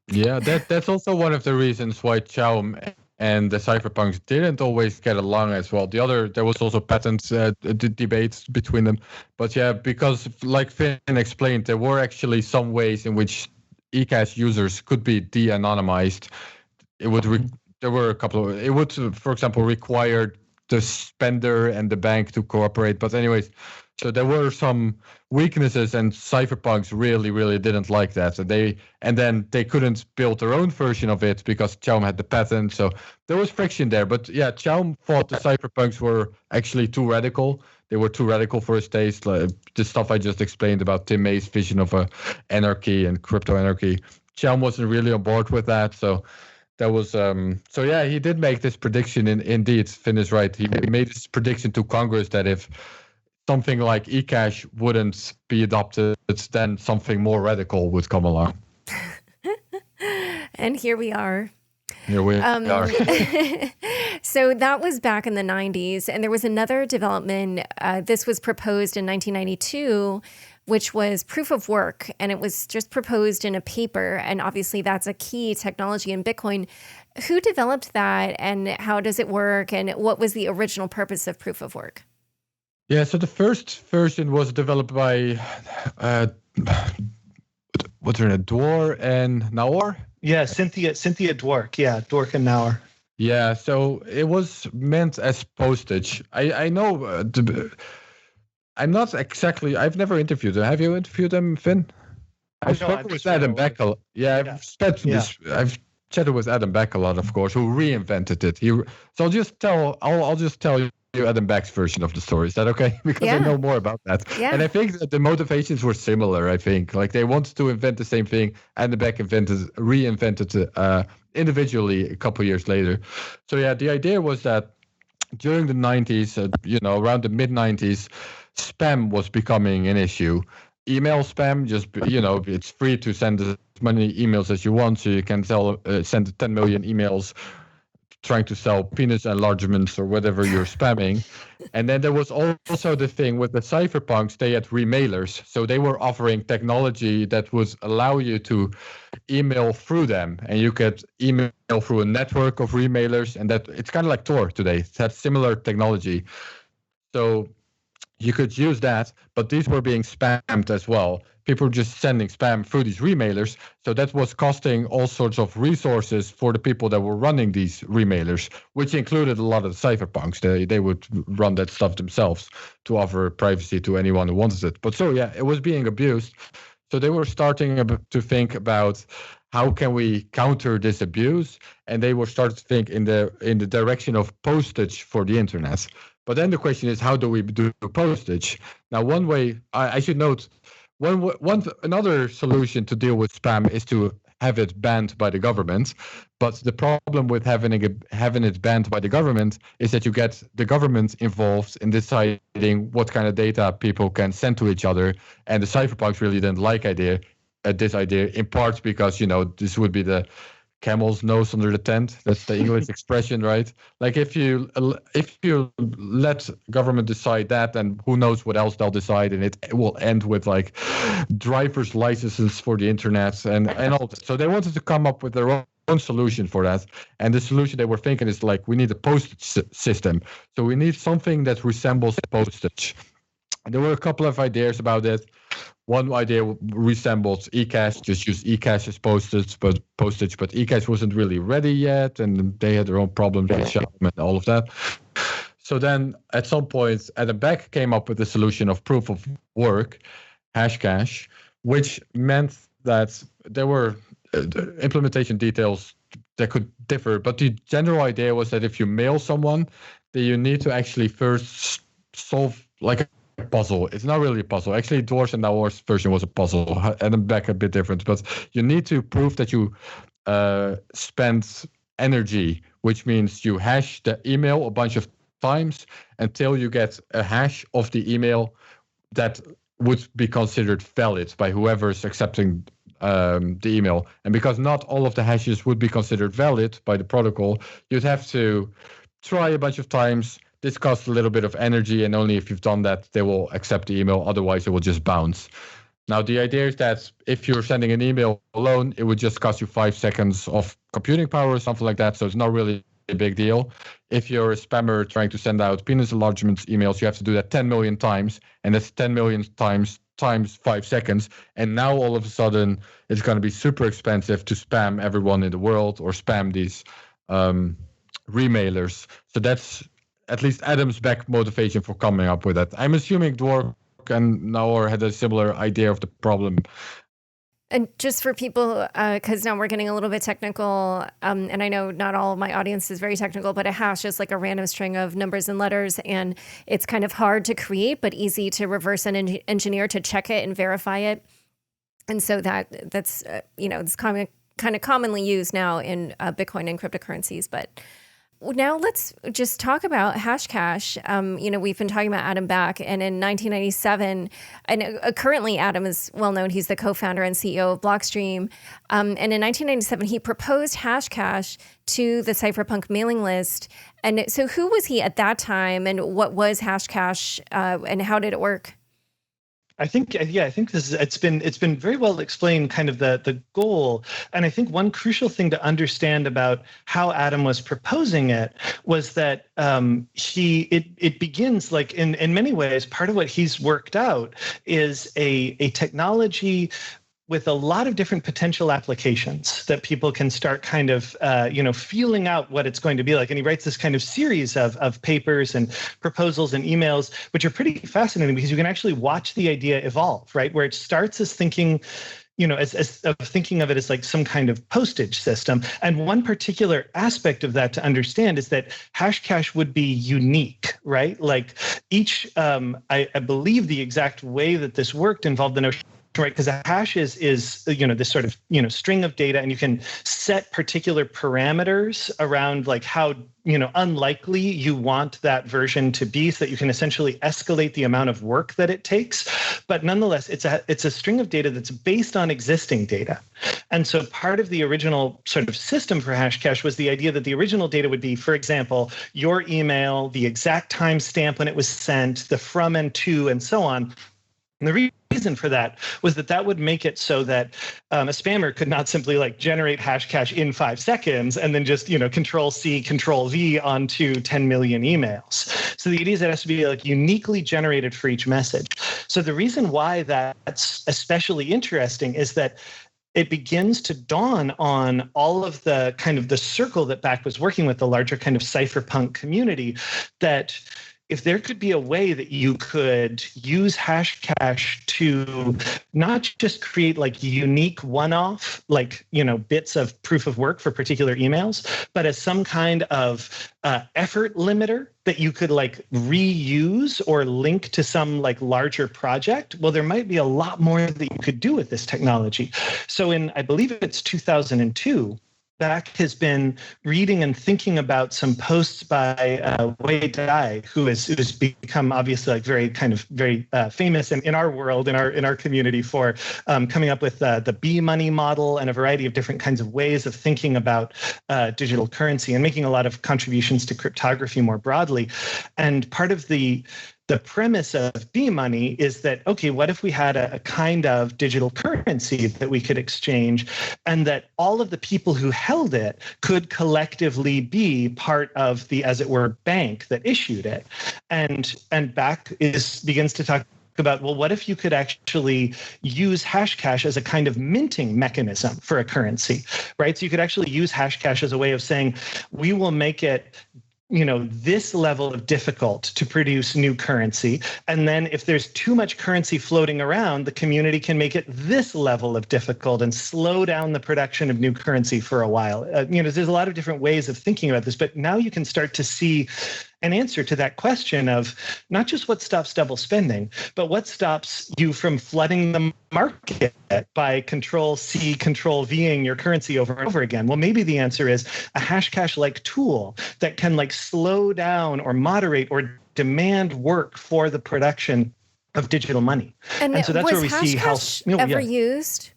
Yeah, that's also one of the reasons why Chaum and the cypherpunks didn't always get along as well. There was also patent debates between them. But yeah, because like Finn explained, there were actually some ways in which eCash users could be de-anonymized. There were a couple of, it would, for example, require the spender and the bank to cooperate. But anyways, so there were some weaknesses, and cypherpunks really, really didn't like that. And then they couldn't build their own version of it because Chaum had the patent. So there was friction there. But yeah, Chaum thought the cypherpunks were actually too radical. They were too radical for his taste. Like the stuff I just explained about Tim May's vision of anarchy and crypto anarchy. Chelm wasn't really on board with that, so that was so yeah, he did make this prediction. Indeed, Finn is right. He made this prediction to Congress that if something like eCash wouldn't be adopted, then something more radical would come along. And here we are. Here we are. So that was back in the 90s. And there was another development. This was proposed in 1992, which was proof of work. And it was just proposed in a paper. And obviously that's a key technology in Bitcoin. Who developed that and how does it work? And what was the original purpose of proof of work? Yeah, so the first version was developed by what's her name, Dwar and Naor? Yeah, Cynthia Dwork. Yeah, Dwork and Naor. Yeah, so it was meant as postage. I know. I'm not exactly. I've never interviewed them. Have you interviewed them, Finn? I've spoken with Adam Beck a lot. Yeah, I've chatted with Adam Beck a lot, of course, who reinvented it. So I'll just tell you Adam Beck's version of the story. Is that okay? Because I know more about that. Yeah. And I think that the motivations were similar. I think like they wanted to invent the same thing. Adam Beck reinvented it individually a couple of years later. So yeah, the idea was that during the 90s, around the mid 90s, spam was becoming an issue. Email spam, just it's free to send as many emails as you want, so you can send 10 million emails trying to sell penis enlargements or whatever you're spamming. And then there was also the thing with the cypherpunks, they had remailers. So they were offering technology that would allow you to email through them. And you could email through a network of remailers. And that it's kind of like Tor today. It had similar technology. So you could use that, but these were being spammed as well. People were just sending spam through these remailers. So that was costing all sorts of resources for the people that were running these remailers, which included a lot of the cypherpunks. They would run that stuff themselves to offer privacy to anyone who wanted it. But so, yeah, it was being abused. So they were starting to think about how can we counter this abuse? And they were starting to think in the direction of postage for the internet. But then the question is, how do we do postage? Now, one way, I should note, another solution to deal with spam is to have it banned by the government. But the problem with having it banned by the government is that you get the government involved in deciding what kind of data people can send to each other. And the cypherpunks really didn't like this idea, in part because, this would be the camel's nose under the tent. That's the English expression, right? Like if you let government decide that, then who knows what else they'll decide, and it will end with like driver's licenses for the internet and all that. So they wanted to come up with their own solution for that. And the solution they were thinking is like, we need a postage system. So we need something that resembles postage. And there were a couple of ideas about it. One idea resembles eCash, just use eCash as postage, but eCash wasn't really ready yet, and they had their own problems with Shelm and all of that. So then at some point, Adam Beck came up with the solution of proof of work, hashcash, which meant that there were implementation details that could differ, but the general idea was that if you mail someone, that you need to actually first solve like a puzzle. It's not really a puzzle. Actually, Dwarfs and Naor's version was a puzzle. Adam Beck a bit different, but you need to prove that you spend energy, which means you hash the email a bunch of times until you get a hash of the email that would be considered valid by whoever's accepting the email. And because not all of the hashes would be considered valid by the protocol, you'd have to try a bunch of times. This costs a little bit of energy, and only if you've done that, they will accept the email. Otherwise, it will just bounce. Now, the idea is that if you're sending an email alone, it would just cost you 5 seconds of computing power or something like that. So it's not really a big deal. If you're a spammer trying to send out penis enlargements emails, you have to do that 10 million times, and that's 10 million times 5 seconds. And now all of a sudden, it's going to be super expensive to spam everyone in the world or spam these remailers. So that's at least Adam's Beck motivation for coming up with that. I'm assuming Dwarf and Naor had a similar idea of the problem. And just for people, because now we're getting a little bit technical, and I know not all of my audience is very technical, but a hash is like a random string of numbers and letters, and it's kind of hard to create, but easy to reverse and engineer to check it and verify it. And so that's it's kind of commonly used now in Bitcoin and cryptocurrencies, but. Now let's just talk about hashcash. We've been talking about Adam Back, and in 1997, and currently Adam is well known. He's the co-founder and CEO of Blockstream. And in 1997, he proposed hashcash to the cypherpunk mailing list. And so who was he at that time, and what was hashcash, and how did it work? I think it's been very well explained, kind of the goal. And I think one crucial thing to understand about how Adam was proposing it was that it begins, like, in many ways, part of what he's worked out is a technology with a lot of different potential applications that people can start kind of, feeling out what it's going to be like. And he writes this kind of series of papers and proposals and emails, which are pretty fascinating because you can actually watch the idea evolve, right? Where it starts as thinking, as thinking of it as like some kind of postage system. And one particular aspect of that to understand is that hashcash would be unique, right? Like each, I believe the exact way that this worked involved the notion, right? Because a hash is this sort of string of data, and you can set particular parameters around like how unlikely you want that version to be, so that you can essentially escalate the amount of work that it takes. But nonetheless, it's a string of data that's based on existing data. And so part of the original sort of system for hashcash was the idea that the original data would be, for example, your email, the exact timestamp when it was sent, the from and to, and so on. And the reason for that was that would make it so that a spammer could not simply like generate hashcash in 5 seconds and then just Control C, Control V onto 10 million emails. So the idea is that it has to be like uniquely generated for each message. So the reason why that's especially interesting is that it begins to dawn on all of the kind of the circle that Back was working with, the larger kind of cypherpunk community, that if there could be a way that you could use hashcash to not just create like unique one-off, like, bits of proof of work for particular emails, but as some kind of effort limiter that you could like reuse or link to some like larger project, well, there might be a lot more that you could do with this technology. So I believe it's 2002, Back has been reading and thinking about some posts by Wei Dai, who has become obviously like very famous in our world, in our community, for coming up with the B money model and a variety of different kinds of ways of thinking about digital currency, and making a lot of contributions to cryptography more broadly. And part of the premise of B-money is that, okay, what if we had a kind of digital currency that we could exchange, and that all of the people who held it could collectively be part of the, as it were, bank that issued it. And Back begins to talk about, well, what if you could actually use hashcash as a kind of minting mechanism for a currency, right? So you could actually use hashcash as a way of saying, we will make it this level of difficult to produce new currency. And then if there's too much currency floating around, the community can make it this level of difficult and slow down the production of new currency for a while. There's a lot of different ways of thinking about this, but now you can start to see an answer to that question of not just what stops double spending, but what stops you from flooding the market by Control C, Control V-ing your currency over and over again. Well, maybe the answer is a hashcash-like tool that can like slow down or moderate or demand work for the production of digital money. And so that's where we see how ever used.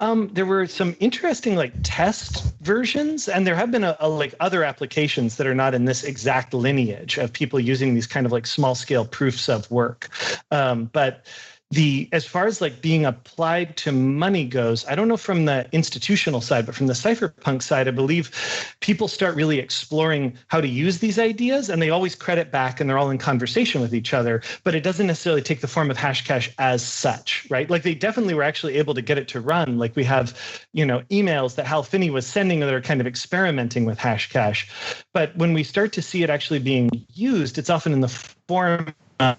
There were some interesting like test versions, and there have been like other applications that are not in this exact lineage of people using these kind of like small scale proofs of work. But as far as like being applied to money goes, I don't know from the institutional side, but from the cypherpunk side, I believe people start really exploring how to use these ideas, and they always credit Back, and they're all in conversation with each other, but it doesn't necessarily take the form of hashcash as such, right? Like they definitely were actually able to get it to run. Like we have, emails that Hal Finney was sending that are kind of experimenting with hashcash. But when we start to see it actually being used, it's often in the form of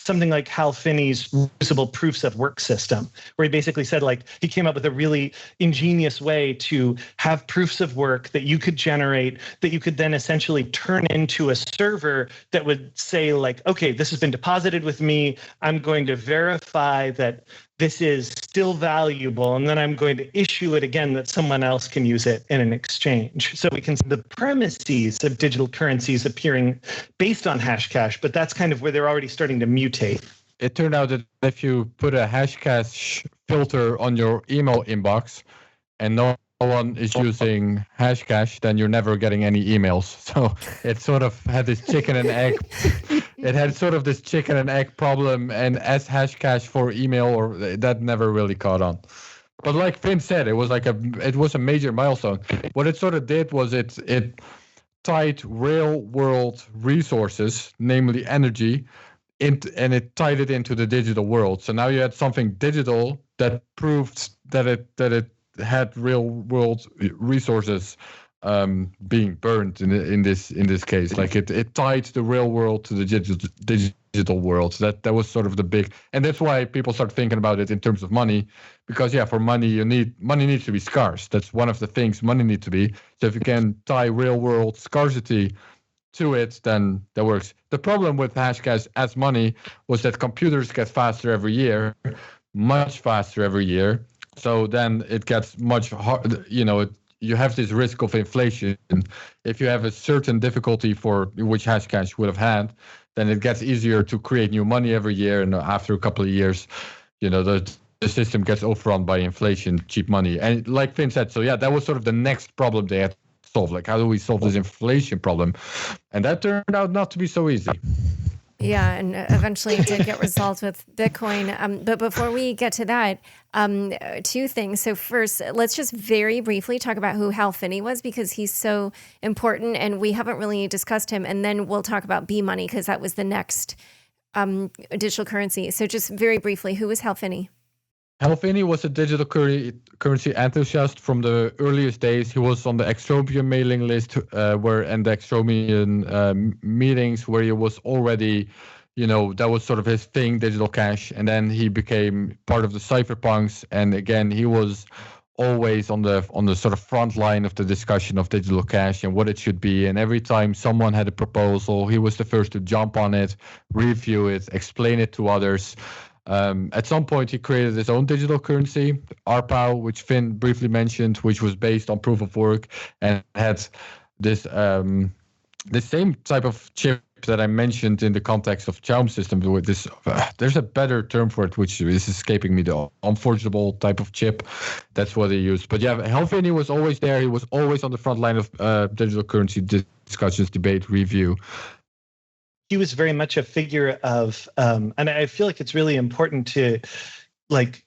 something like Hal Finney's reusable proofs of work system, where he basically said, like, he came up with a really ingenious way to have proofs of work that you could generate, that you could then essentially turn into a server that would say, like, okay, this has been deposited with me. I'm going to verify that this is still valuable, and then I'm going to issue it again that someone else can use it in an exchange. So we can see the premises of digital currencies appearing based on hashcash, but that's kind of where they're already starting to mutate. It turned out that if you put a hashcash filter on your email inbox and no one is using hashcash, then you're never getting any emails. So it sort of had this chicken and egg. It had sort of this chicken and egg problem, and as hashcash for email, or that never really caught on. But like Finn said, it was a major milestone. What it sort of did was it tied real world resources, namely energy, and it tied it into the digital world. So now you had something digital that proved that it had real world resources being burned in this case. Like it tied the real world to the digital world. So that was sort of the big, and that's why people start thinking about it in terms of money, because for money money needs to be scarce. That's one of the things money needs to be. So if you can tie real world scarcity to it, then that works. The problem with hashcash as money was that computers get faster every year, much faster every year. So then it gets much hard, you have this risk of inflation. If you have a certain difficulty for which hashcash would have had, then it gets easier to create new money every year. And after a couple of years, the system gets overrun by inflation, cheap money. And like Finn said, so that was sort of the next problem they had to solve. Like, how do we solve this inflation problem? And that turned out not to be so easy. Yeah, and eventually it did get resolved with Bitcoin. But before we get to that, two things. So first, let's just very briefly talk about who Hal Finney was, because he's so important and we haven't really discussed him. And then we'll talk about B-Money, because that was the next digital currency. So just very briefly, who was Hal Finney? Hal Finney was a digital currency enthusiast from the earliest days. He was on the Extropian mailing list, and the Extropian meetings, where he was already, that was sort of his thing, digital cash. And then he became part of the cypherpunks. And again, he was always on the sort of front line of the discussion of digital cash and what it should be. And every time someone had a proposal, he was the first to jump on it, review it, explain it to others. At some point, he created his own digital currency, RPOW, which Finn briefly mentioned, which was based on proof of work and had this the same type of chip that I mentioned in the context of Chaum system. With this, there's a better term for it, which is escaping me. The unforgeable type of chip. That's what they used. But Hal Finney was always there. He was always on the front line of digital currency discussions, debate, review. He was very much a figure of, and I feel like it's really important to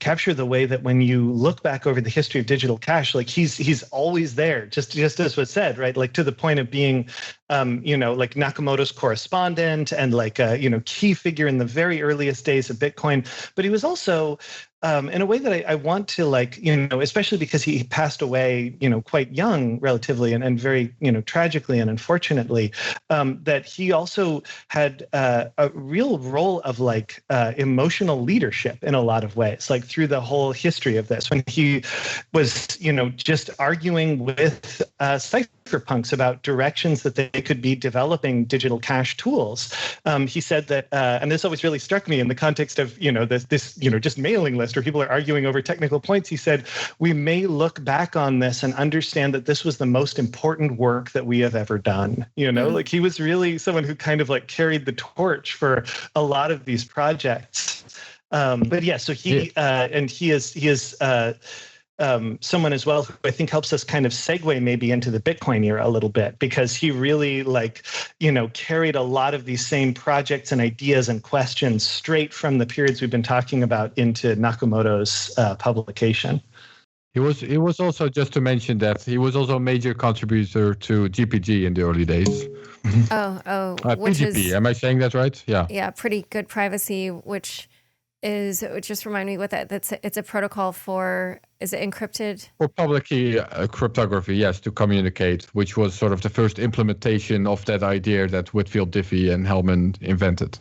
capture the way that when you look back over the history of digital cash, he's always there, just as was said, right? Like, to the point of being, like Nakamoto's correspondent and key figure in the very earliest days of Bitcoin. But he was also, in a way that I want to especially because he passed away, quite young relatively and very, tragically and unfortunately, that he also had a real role of emotional leadership in a lot of ways, through the whole history of this, when he was, just arguing with cypherpunks about directions that they could be developing digital cash tools. He said that, and this always really struck me in the context of, this just mailing list where people are arguing over technical points. He said, we may look back on this and understand that this was the most important work that we have ever done. He was really someone who kind of carried the torch for a lot of these projects. So he is someone as well who I think helps us kind of segue maybe into the Bitcoin era a little bit, because he really carried a lot of these same projects and ideas and questions straight from the periods we've been talking about into Nakamoto's publication. He was also, just to mention that, he was also a major contributor to GPG in the early days. Which PGP, is, am I saying that right? Yeah. Yeah, pretty good privacy, which is, just remind me what it's a protocol for, is it encrypted? For public key cryptography, yes, to communicate, which was sort of the first implementation of that idea that Whitfield Diffie and Hellman invented.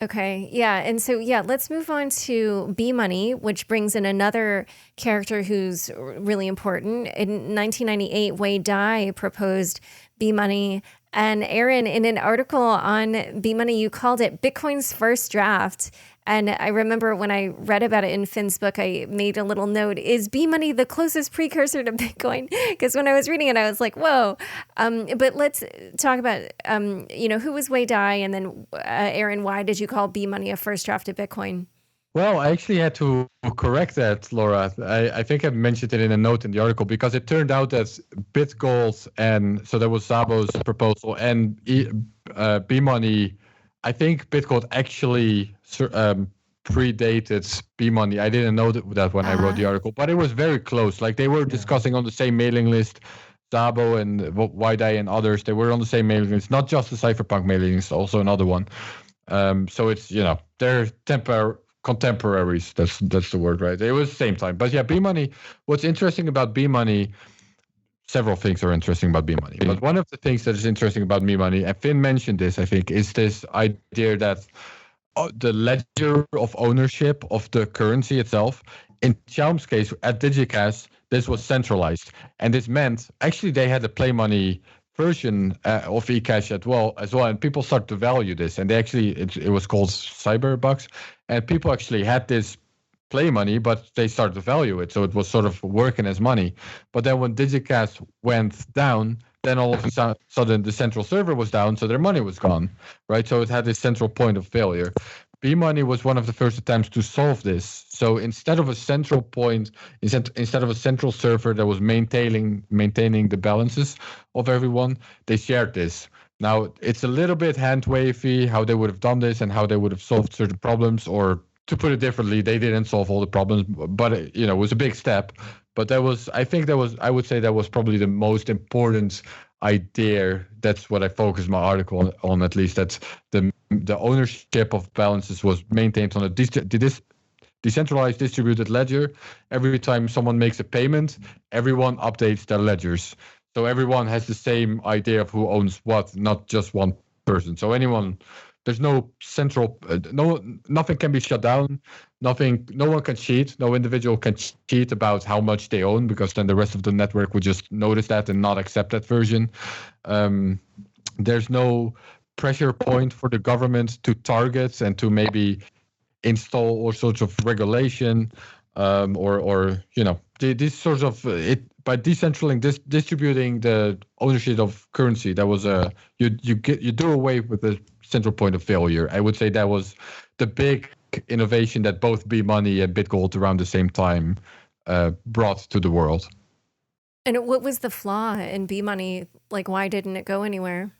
Okay, yeah. And so, yeah, let's move on to B Money, which brings in another character who's really important. In 1998, Wei Dai proposed B Money. And Aaron, in an article on B Money, you called it Bitcoin's first draft. And I remember when I read about it in Finn's book, I made a little note, is B Money the closest precursor to Bitcoin? Because when I was reading it, I was like, whoa. But let's talk about, who was Wei Dai? And then, Aaron, why did you call B Money a first draft of Bitcoin? Well, I actually had to correct that, Laura. I think I mentioned it in a note in the article because it turned out that bitgold, and so there was Szabo's proposal, and B-Money. I think bitgold actually predated B-Money. I didn't know that when I wrote the article, but it was very close. Like they were discussing on the same mailing list. Szabo and Waidai and others, they were on the same mailing list, not just the cypherpunk mailing list, also another one. So it's, they're contemporaries. That's the word, right? It was the same time. But yeah, B-Money, what's interesting about B-Money, several things are interesting about B-Money. But one of the things that is interesting about B-Money, and Finn mentioned this, I think, is this idea that the ledger of ownership of the currency itself, in Chaum's case, at DigiCash, this was centralized. And this meant, actually, they had a play money version of eCash as well, and people start to value this. And they actually, it was called cyberbucks, and people actually had this play money, but they started to value it, so it was sort of working as money. But then when DigiCash went down, then all of a sudden the central server was down, so their money was gone, right? So it had this central point of failure. B-Money was one of the first attempts to solve this. So instead of a central point, instead of a central server that was maintaining the balances of everyone, they shared this. Now, it's a little bit hand-wavy how they would have done this and how they would have solved certain problems, or to put it differently, they didn't solve all the problems, but it was a big step. But I would say that was probably the most important idea. That's what I focused my article on, at least. That's the ownership of balances was maintained on a decentralized distributed ledger. Every time someone makes a payment, everyone updates their ledgers. So everyone has the same idea of who owns what, not just one person. So there's no central, nothing can be shut down. No one can cheat. No individual can cheat about how much they own, because then the rest of the network would just notice that and not accept that version. There's no pressure point for the government to target and to maybe install all sorts of regulation, these sorts of it. By distributing the ownership of currency, that was you do away with the central point of failure. I would say that was the big innovation that both B-Money and bitgold around the same time brought to the world. And what was the flaw in B-Money? Like, why didn't it go anywhere?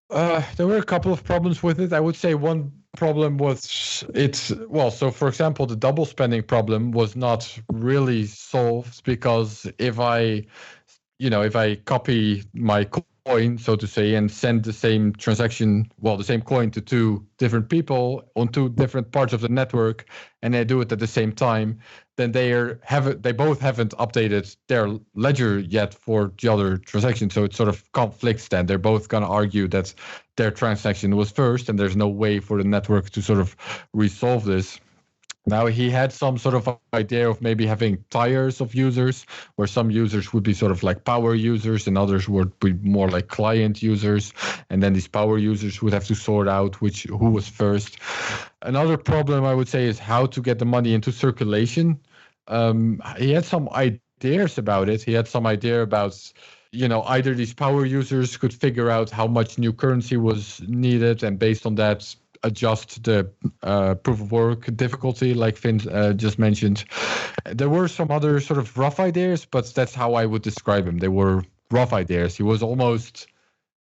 There were a couple of problems with it. I would say one problem was so for example, the double spending problem was not really solved, because if I copy my coin, so to say, and send the same the same coin to two different people on two different parts of the network, and they do it at the same time, then they both haven't updated their ledger yet for the other transaction. So it sort of conflicts then. They're both going to argue that their transaction was first, and there's no way for the network to sort of resolve this. Now, he had some sort of idea of maybe having tiers of users, where some users would be sort of like power users and others would be more like client users. And then these power users would have to sort out who was first. Another problem, I would say, is how to get the money into circulation. He had some ideas about it. He had some idea about, either these power users could figure out how much new currency was needed, and based on that, adjust the proof of work difficulty, like Finn just mentioned. There were some other sort of rough ideas, but that's how I would describe him. They were rough ideas. He was almost.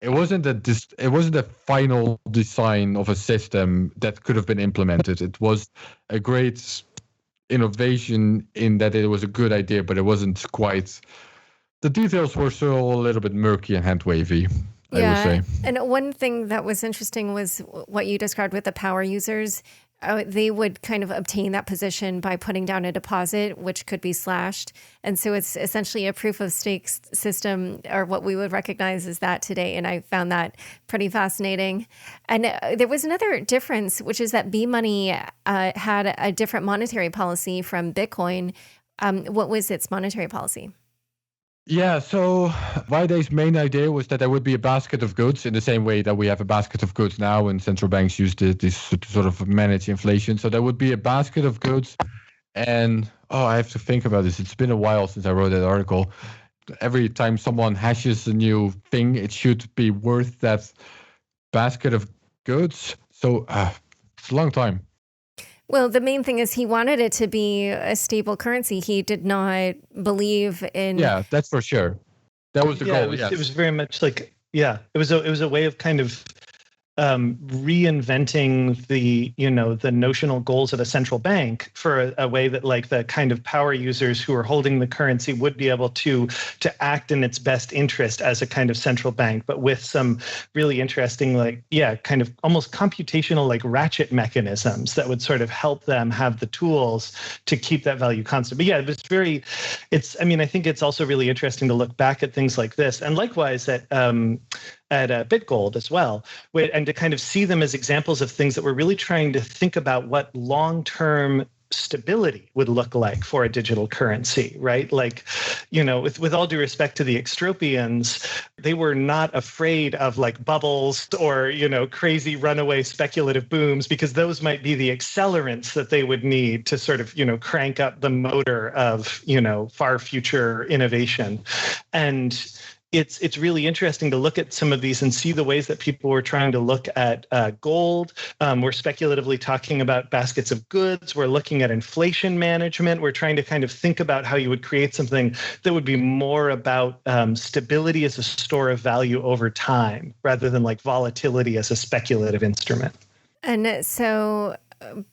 It wasn't a final design of a system that could have been implemented. It was a great innovation in that it was a good idea, but it wasn't quite. The details were still a little bit murky and hand wavy. I would say. And one thing that was interesting was what you described with the power users. they would kind of obtain that position by putting down a deposit, which could be slashed. And so it's essentially a proof of stake system, or what we would recognize as that today. And I found that pretty fascinating. And there was another difference, which is that B-Money had a different monetary policy from Bitcoin. What was its monetary policy? Yeah, so Vaide's main idea was that there would be a basket of goods in the same way that we have a basket of goods now, and central banks use this to sort of manage inflation. So there would be a basket of goods, and I have to think about this. It's been a while since I wrote that article. Every time someone hashes a new thing, it should be worth that basket of goods. So it's a long time. Well, the main thing is he wanted it to be a stable currency. He did not believe in. Yeah, that's for sure. That was the goal. It was very much like, it was a way of kind of reinventing the notional goals of a central bank for a way that like the kind of power users who are holding the currency would be able to act in its best interest as a kind of central bank, but with some really interesting kind of almost computational like ratchet mechanisms that would sort of help them have the tools to keep that value constant. But yeah, I think it's also really interesting to look back at things like this, and likewise at bitgold as well, and to kind of see them as examples of things that we're really trying to think about what long-term stability would look like for a digital currency, right? Like, with all due respect to the Extropians, they were not afraid of like bubbles or, crazy runaway speculative booms, because those might be the accelerants that they would need to sort of, crank up the motor of, far future innovation. And it's really interesting to look at some of these and see the ways that people were trying to look at gold. We're speculatively talking about baskets of goods. We're looking at inflation management. We're trying to kind of think about how you would create something that would be more about stability as a store of value over time, rather than like volatility as a speculative instrument. And so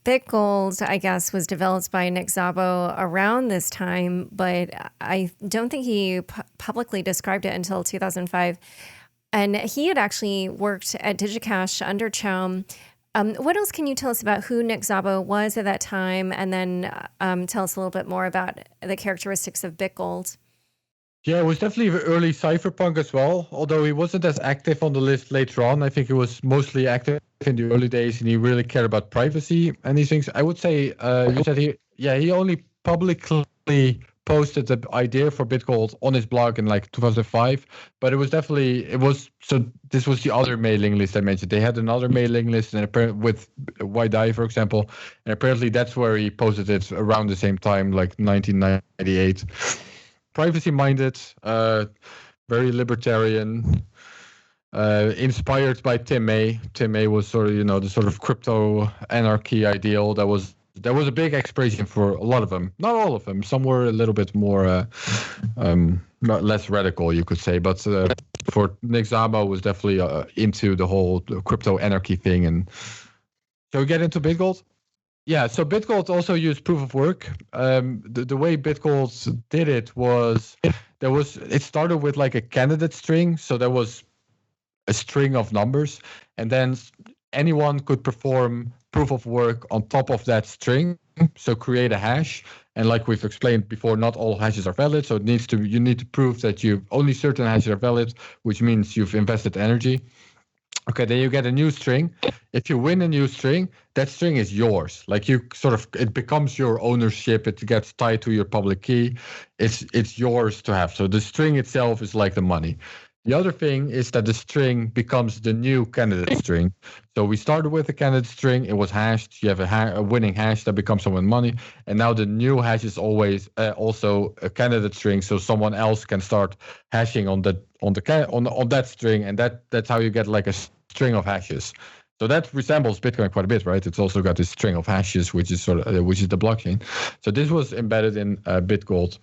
bitgold, I guess, was developed by Nick Szabo around this time, but I don't think he publicly described it until 2005. And he had actually worked at DigiCash under Chaum. What else can you tell us about who Nick Szabo was at that time? And then tell us a little bit more about the characteristics of bitgold. Yeah, it was definitely an early cypherpunk as well, although he wasn't as active on the list later on. I think he was mostly active in the early days, and he really cared about privacy and these things. I would say you said he only publicly posted the idea for bitgold on his blog in like 2005, but so this was the other mailing list I mentioned. They had another mailing list, and with Waidai, for example, and apparently that's where he posted it around the same time, like 1998. Privacy-minded, very libertarian, inspired by Tim May. Tim May was sort of, the sort of crypto anarchy ideal that was a big inspiration for a lot of them. Not all of them. Some were a little bit more less radical, you could say. But for Nick Szabo was definitely into the whole crypto anarchy thing. And shall we get into bitgold? Yeah, so bitgold also used proof of work. The way bitgold did it was it started with like a candidate string. So there was a string of numbers, and then anyone could perform proof of work on top of that string. So create a hash. And like we've explained before, not all hashes are valid. So you need to prove that only certain hashes are valid, which means you've invested energy. Okay, then you get a new string. If you win a new string, that string is yours. Like it becomes your ownership. It gets tied to your public key. It's yours to have. So the string itself is like the money. The other thing is that the string becomes the new candidate string. So we started with a candidate string. It was hashed. You have a winning hash that becomes someone's money. And now the new hash is always also a candidate string. So someone else can start hashing on that string. And that's how you get like a string of hashes. So that resembles Bitcoin quite a bit, right? It's also got this string of hashes, which is the blockchain. So this was embedded in bitgold.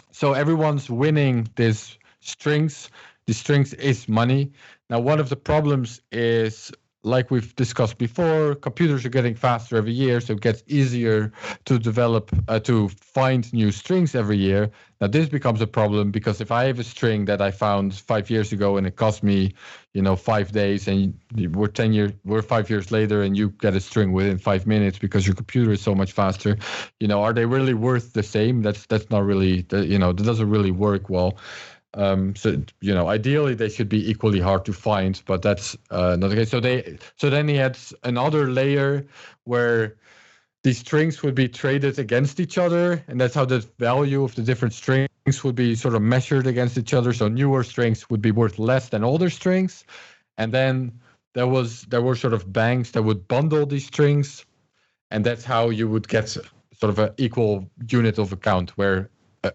So everyone's winning these strings. The strings is money. Now, one of the problems is like we've discussed before, computers are getting faster every year, so it gets easier to develop, to find new strings every year. Now, this becomes a problem because if I have a string that I found 5 years ago and it cost me, 5 days, and we're 5 years later, and you get a string within 5 minutes because your computer is so much faster, are they really worth the same? That's not really, that doesn't really work well. So ideally they should be equally hard to find, but that's not the case. So then he had another layer where these strings would be traded against each other, and that's how the value of the different strings would be sort of measured against each other. So newer strings would be worth less than older strings, and then there were sort of banks that would bundle these strings, and that's how you would get sort of an equal unit of account where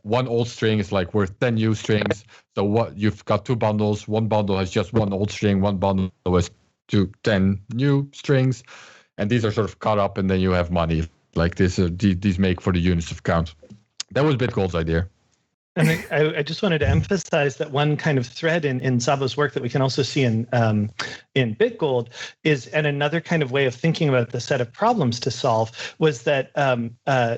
one old string is like worth 10 new strings. So what you've got two bundles. One bundle has just one old string. One bundle has 10 new strings, and these are sort of caught up, and then you have money like this. These make for the units of count. That was bitgold's idea. And I just wanted to emphasize that one kind of thread in Szabo's work that we can also see in bitgold is, and another kind of way of thinking about the set of problems to solve was that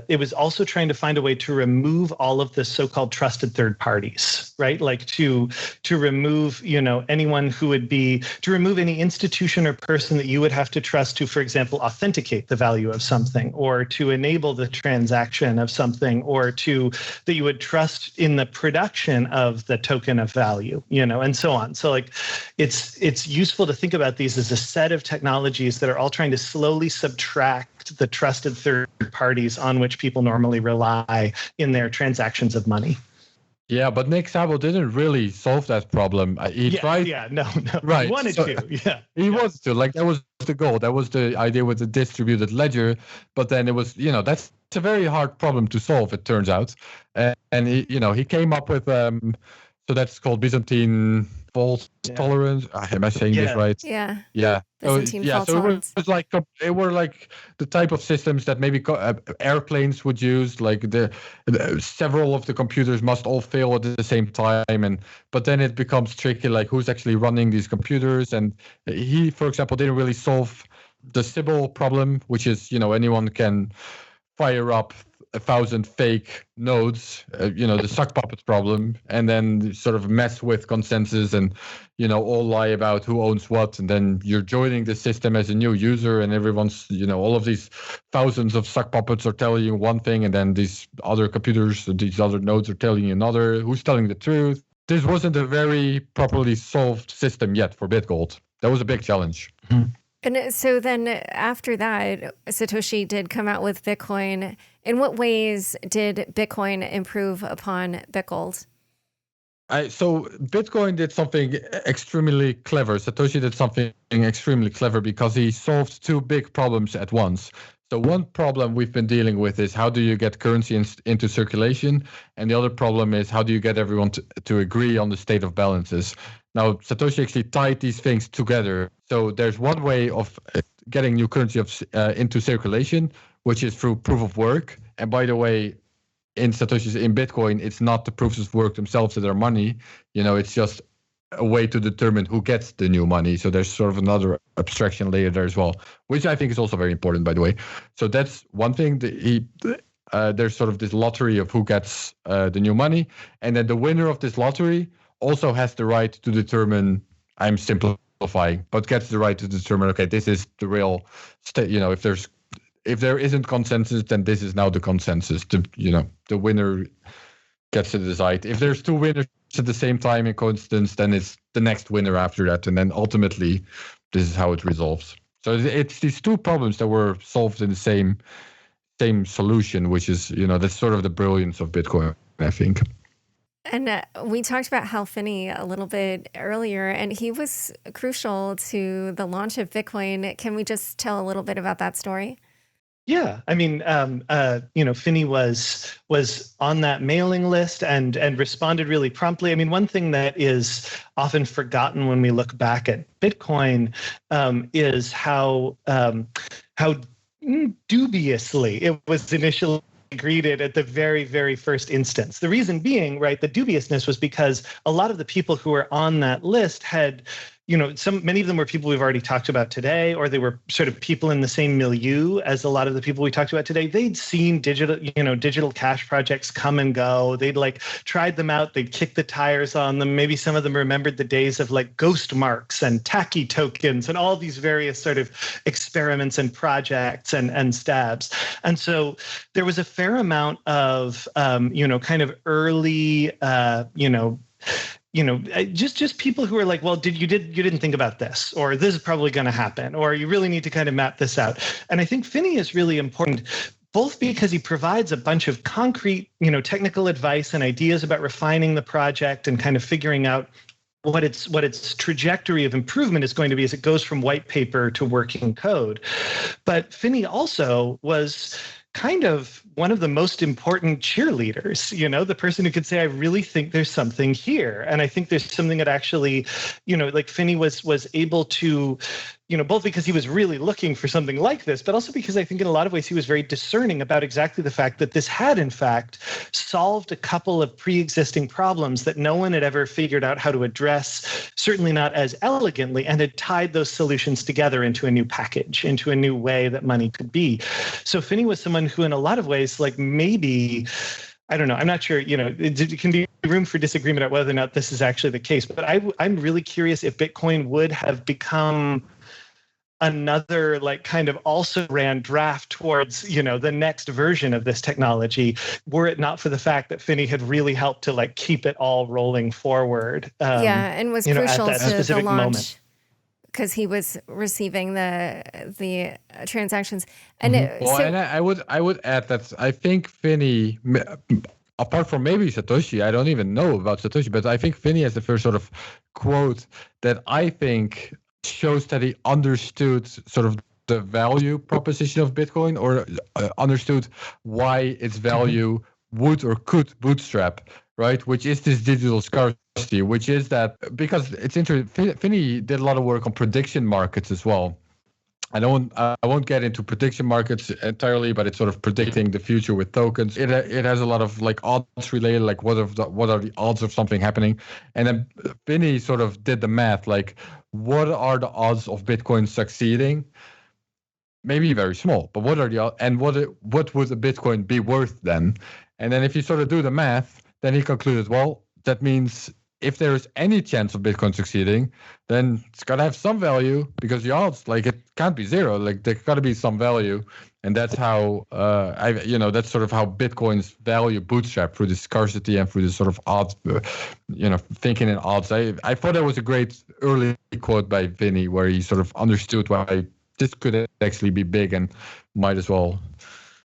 it was also trying to find a way to remove all of the so-called trusted third parties, right? Like to remove, anyone who would be, to remove any institution or person that you would have to trust to, for example, authenticate the value of something, or to enable the transaction of something, or that you would trust in the production of the token of value, and so on. So like it's useful to think about these as a set of technologies that are all trying to slowly subtract the trusted third parties on which people normally rely in their transactions of money. Yeah, but Nick Szabo didn't really solve that problem. He tried. Yeah, no. Right. He wanted to. Yeah. He wanted to. Like, that was the goal. That was the idea with the distributed ledger. But then it was, that's a very hard problem to solve, it turns out. And he came up with, so that's called Byzantine fault tolerance. Am I saying this right? Yeah. Yeah. Byzantine fault tolerance. It were like the type of systems that maybe airplanes would use. Like several of the computers must all fail at the same time, but then it becomes tricky. Like who's actually running these computers? And he, for example, didn't really solve the Sybil problem, which is anyone can fire up 1,000 fake nodes, the sock puppet problem, and then sort of mess with consensus and, all lie about who owns what. And then you're joining the system as a new user, and everyone's, all of these thousands of sock puppets are telling you one thing, and then these other computers, these other nodes are telling you another. Who's telling the truth? This wasn't a very properly solved system yet for bitgold. That was a big challenge. Mm-hmm. And so then after that, Satoshi did come out with Bitcoin. In what ways did Bitcoin improve upon bitgold? So Bitcoin did something extremely clever. Satoshi did something extremely clever because he solved two big problems at once. So one problem we've been dealing with is how do you get currency into circulation? And the other problem is how do you get everyone to agree on the state of balances? Now, Satoshi actually tied these things together. So there's one way of getting new currency into circulation, which is through proof of work. And by the way, in Bitcoin, it's not the proofs of work themselves that are money. It's just a way to determine who gets the new money. So there's sort of another abstraction layer there as well, which I think is also very important, by the way. So that's one thing. There's sort of this lottery of who gets the new money. And then the winner of this lottery also has the right to determine, I'm simplifying, but gets the right to determine, okay, this is the real state. If there isn't consensus, then this is now the consensus. The winner gets to decide. If there's two winners at the same time in coincidence, then it's the next winner after that. And then ultimately, this is how it resolves. So it's these two problems that were solved in the same solution, which is, that's sort of the brilliance of Bitcoin, I think. And we talked about Hal Finney a little bit earlier, and he was crucial to the launch of Bitcoin. Can we just tell a little bit about that story? Yeah, I mean, Finney was on that mailing list and responded really promptly. I mean, one thing that is often forgotten when we look back at Bitcoin is how dubiously it was initially greeted at the very, very first instance. The reason being, right, the dubiousness was because a lot of the people who were on that list had many of them were people we've already talked about today, or they were sort of people in the same milieu as a lot of the people we talked about today. They'd seen digital cash projects come and go. They'd like tried them out. They'd kick the tires on them. Maybe some of them remembered the days of like ghost marks and tacky tokens and all these various sort of experiments and projects and stabs. And so there was a fair amount of, kind of early, just people who are like, well, you didn't think about this, or this is probably going to happen, or you really need to kind of map this out. And I think Finney is really important, both because he provides a bunch of concrete, technical advice and ideas about refining the project and kind of figuring out what its trajectory of improvement is going to be as it goes from white paper to working code. But Finney also was kind of one of the most important cheerleaders, the person who could say, I really think there's something here. And I think there's something that actually, like Finney was able to, both because he was really looking for something like this, but also because I think in a lot of ways he was very discerning about exactly the fact that this had in fact solved a couple of pre-existing problems that no one had ever figured out how to address, certainly not as elegantly, and had tied those solutions together into a new package, into a new way that money could be. So Finney was someone who in a lot of ways, like maybe, I don't know, I'm not sure, it can be room for disagreement about whether or not this is actually the case, but I'm really curious if Bitcoin would have become another like kind of also ran draft towards, the next version of this technology, were it not for the fact that Finney had really helped to like keep it all rolling forward. And was crucial at that to the launch. Moment. Because he was receiving the transactions, and and I would add that I think Finney, apart from maybe Satoshi, I don't even know about Satoshi, but I think Finney has the first sort of quote that I think shows that he understood sort of the value proposition of Bitcoin, or understood why its value would or could bootstrap, right? Which is this digital scarcity, which is that, because it's interesting, Finney did a lot of work on prediction markets as well. I won't get into prediction markets entirely, but it's sort of predicting the future with tokens. It has a lot of like odds related, like what are the odds of something happening, and then Finney sort of did the math, like what are the odds of Bitcoin succeeding? Maybe very small, but what are the odds, and what would a Bitcoin be worth then? And then if you sort of do the math, then he concluded, well, that means if there is any chance of Bitcoin succeeding, then it's got to have some value, because the odds, like, it can't be zero. Like, there's got to be some value. And that's how, that's sort of how Bitcoin's value bootstrap, through the scarcity and through this sort of odds, thinking in odds. I thought that was a great early quote by Finney, where he sort of understood why this could actually be big and might as well,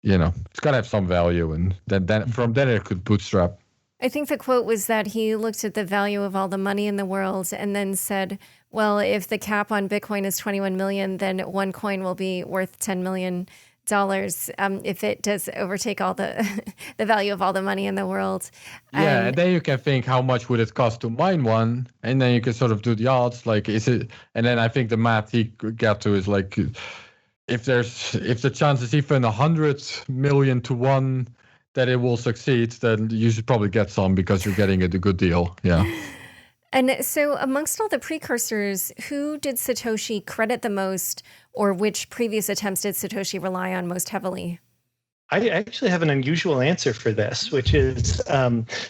it's got to have some value. And then from then it could bootstrap. I think the quote was that he looked at the value of all the money in the world and then said, well, if the cap on Bitcoin is 21 million, then one coin will be worth $10 million if it does overtake all the value of all the money in the world. And then you can think, how much would it cost to mine one? And then you can sort of do the odds, like, is it? And then I think the math he got to is like, if the chance is even 100 million to 1 that it will succeed, then you should probably get some, because you're getting it a good deal. Yeah. And so amongst all the precursors, who did Satoshi credit the most, or which previous attempts did Satoshi rely on most heavily? I actually have an unusual answer for this, which is,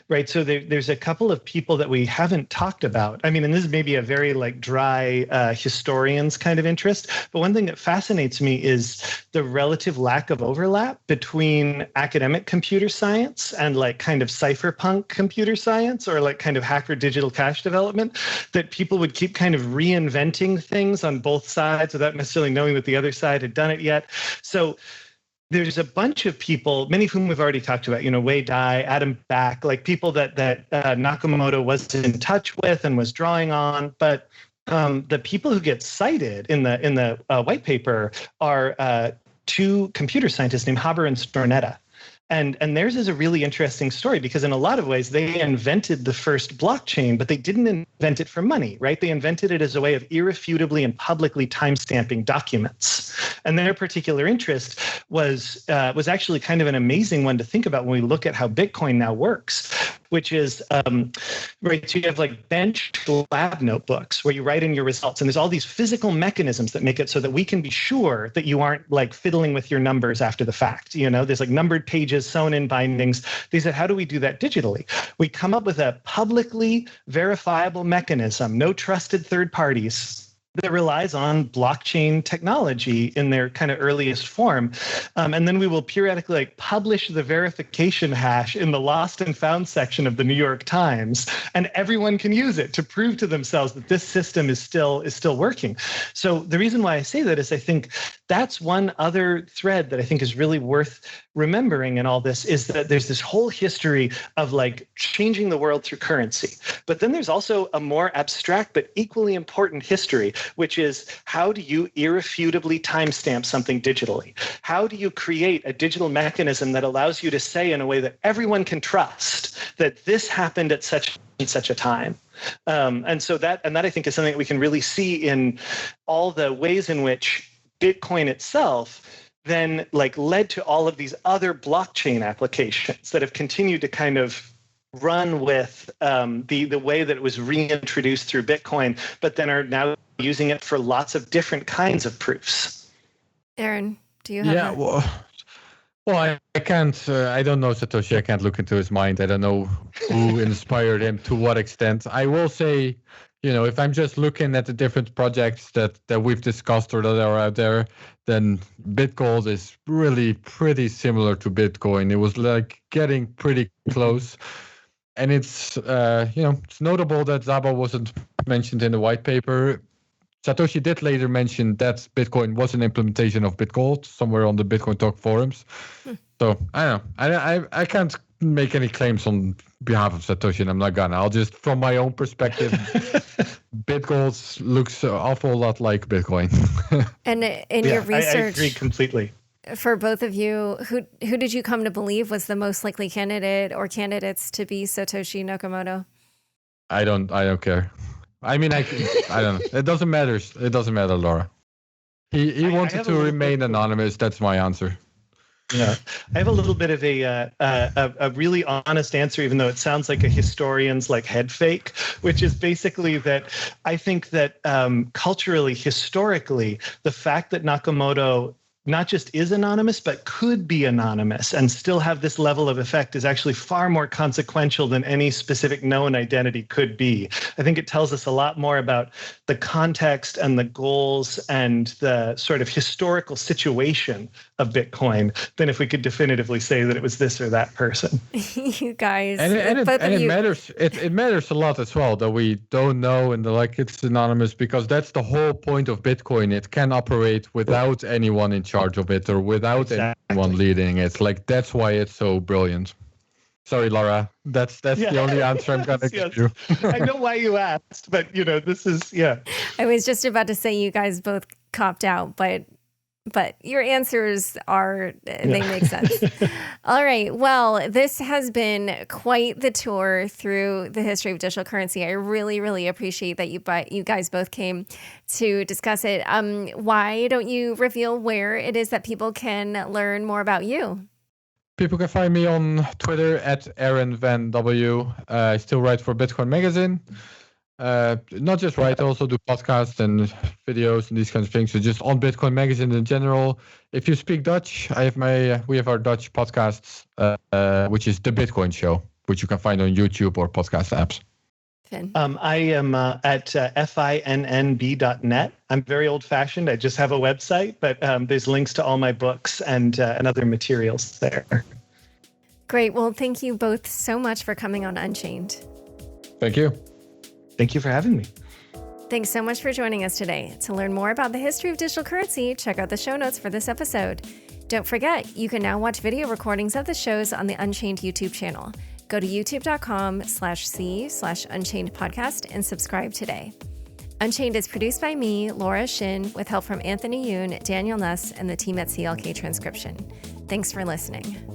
right, so there's a couple of people that we haven't talked about. I mean, and this is maybe a very like dry historian's kind of interest, but one thing that fascinates me is the relative lack of overlap between academic computer science and like kind of cypherpunk computer science, or like kind of hacker digital cash development, that people would keep kind of reinventing things on both sides without necessarily knowing that the other side had done it yet. So there's a bunch of people, many of whom we've already talked about, Wei Dai, Adam Back, like people that Nakamoto was in touch with and was drawing on. But the people who get cited in the white paper are two computer scientists named Haber and Stornetta. And theirs is a really interesting story, because in a lot of ways they invented the first blockchain, but they didn't invent it for money, right? They invented it as a way of irrefutably and publicly timestamping documents. And their particular interest was actually kind of an amazing one to think about when we look at how Bitcoin now works, which is, right, so you have like bench lab notebooks where you write in your results, and there's all these physical mechanisms that make it so that we can be sure that you aren't like fiddling with your numbers after the fact. You know, there's like numbered pages, sewn in bindings. They said, how do we do that digitally? We come up with a publicly verifiable mechanism, no trusted third parties, that relies on blockchain technology in their kind of earliest form. And then we will periodically like publish the verification hash in the lost and found section of the New York Times, and everyone can use it to prove to themselves that this system is still working. So the reason why I say that is I think that's one other thread that I think is really worth remembering in all this, is that there's this whole history of like changing the world through currency. But then there's also a more abstract but equally important history, which is how do you irrefutably timestamp something digitally? How do you create a digital mechanism that allows you to say in a way that everyone can trust that this happened at such and such a time? And that I think is something that we can really see in all the ways in which Bitcoin itself then like led to all of these other blockchain applications that have continued to kind of run with the way that it was reintroduced through Bitcoin, but then are now using it for lots of different kinds of proofs. Aaron, do you have? Yeah, well, I can't. I don't know Satoshi. I can't look into his mind. I don't know who inspired him to what extent. I will say, if I'm just looking at the different projects that we've discussed or that are out there, then bitgold is really pretty similar to Bitcoin. It was like getting pretty close. And it's, it's notable that Szabo wasn't mentioned in the white paper. Satoshi did later mention that Bitcoin was an implementation of bitgold somewhere on the Bitcoin Talk forums. So I don't know. I can't make any claims on behalf of Satoshi, and I'm not gonna. I'll just, from my own perspective, bitgold looks an awful lot like Bitcoin. And in your research, I agree completely. For both of you, who did you come to believe was the most likely candidate or candidates to be Satoshi Nakamoto? I don't care. I mean, I don't know. It doesn't matter. It doesn't matter, Laura. He wanted to remain anonymous. That's my answer. Yeah, I have a little bit of a really honest answer, even though it sounds like a historian's like head fake, which is basically that I think that culturally, historically, the fact that Nakamoto not just is anonymous, but could be anonymous and still have this level of effect is actually far more consequential than any specific known identity could be. I think it tells us a lot more about the context and the goals and the sort of historical situation of Bitcoin than if we could definitively say that it was this or that person. You guys, it matters. It matters a lot as well that we don't know and it's anonymous, because that's the whole point of Bitcoin. It can operate without anyone in charge of it or without anyone leading it. That's why it's so brilliant. Sorry, Laura. That's the only answer I'm gonna give you. I know why you asked, but this is I was just about to say you guys both copped out, but your answers they make sense. All right. Well, this has been quite the tour through the history of digital currency. I really, really appreciate that you guys both came to discuss it. Why don't you reveal where it is that people can learn more about you? People can find me on Twitter at Aaron Van W. I still write for Bitcoin Magazine. Not just write, I also do podcasts and videos and these kinds of things. So just on Bitcoin Magazine in general. If you speak Dutch, we have our Dutch podcasts, which is The Bitcoin Show, which you can find on YouTube or podcast apps. Finn. I am at finnb.net. I'm very old-fashioned. I just have a website, but there's links to all my books and other materials there. Great. Well, thank you both so much for coming on Unchained. Thank you. Thank you for having me. Thanks so much for joining us today. To learn more about the history of digital currency, check out the show notes for this episode. Don't forget, you can now watch video recordings of the shows on the Unchained YouTube channel. Go to youtube.com/c/Unchained podcast and subscribe today. Unchained is produced by me, Laura Shin, with help from Anthony Yoon, Daniel Nuss, and the team at CLK Transcription. Thanks for listening.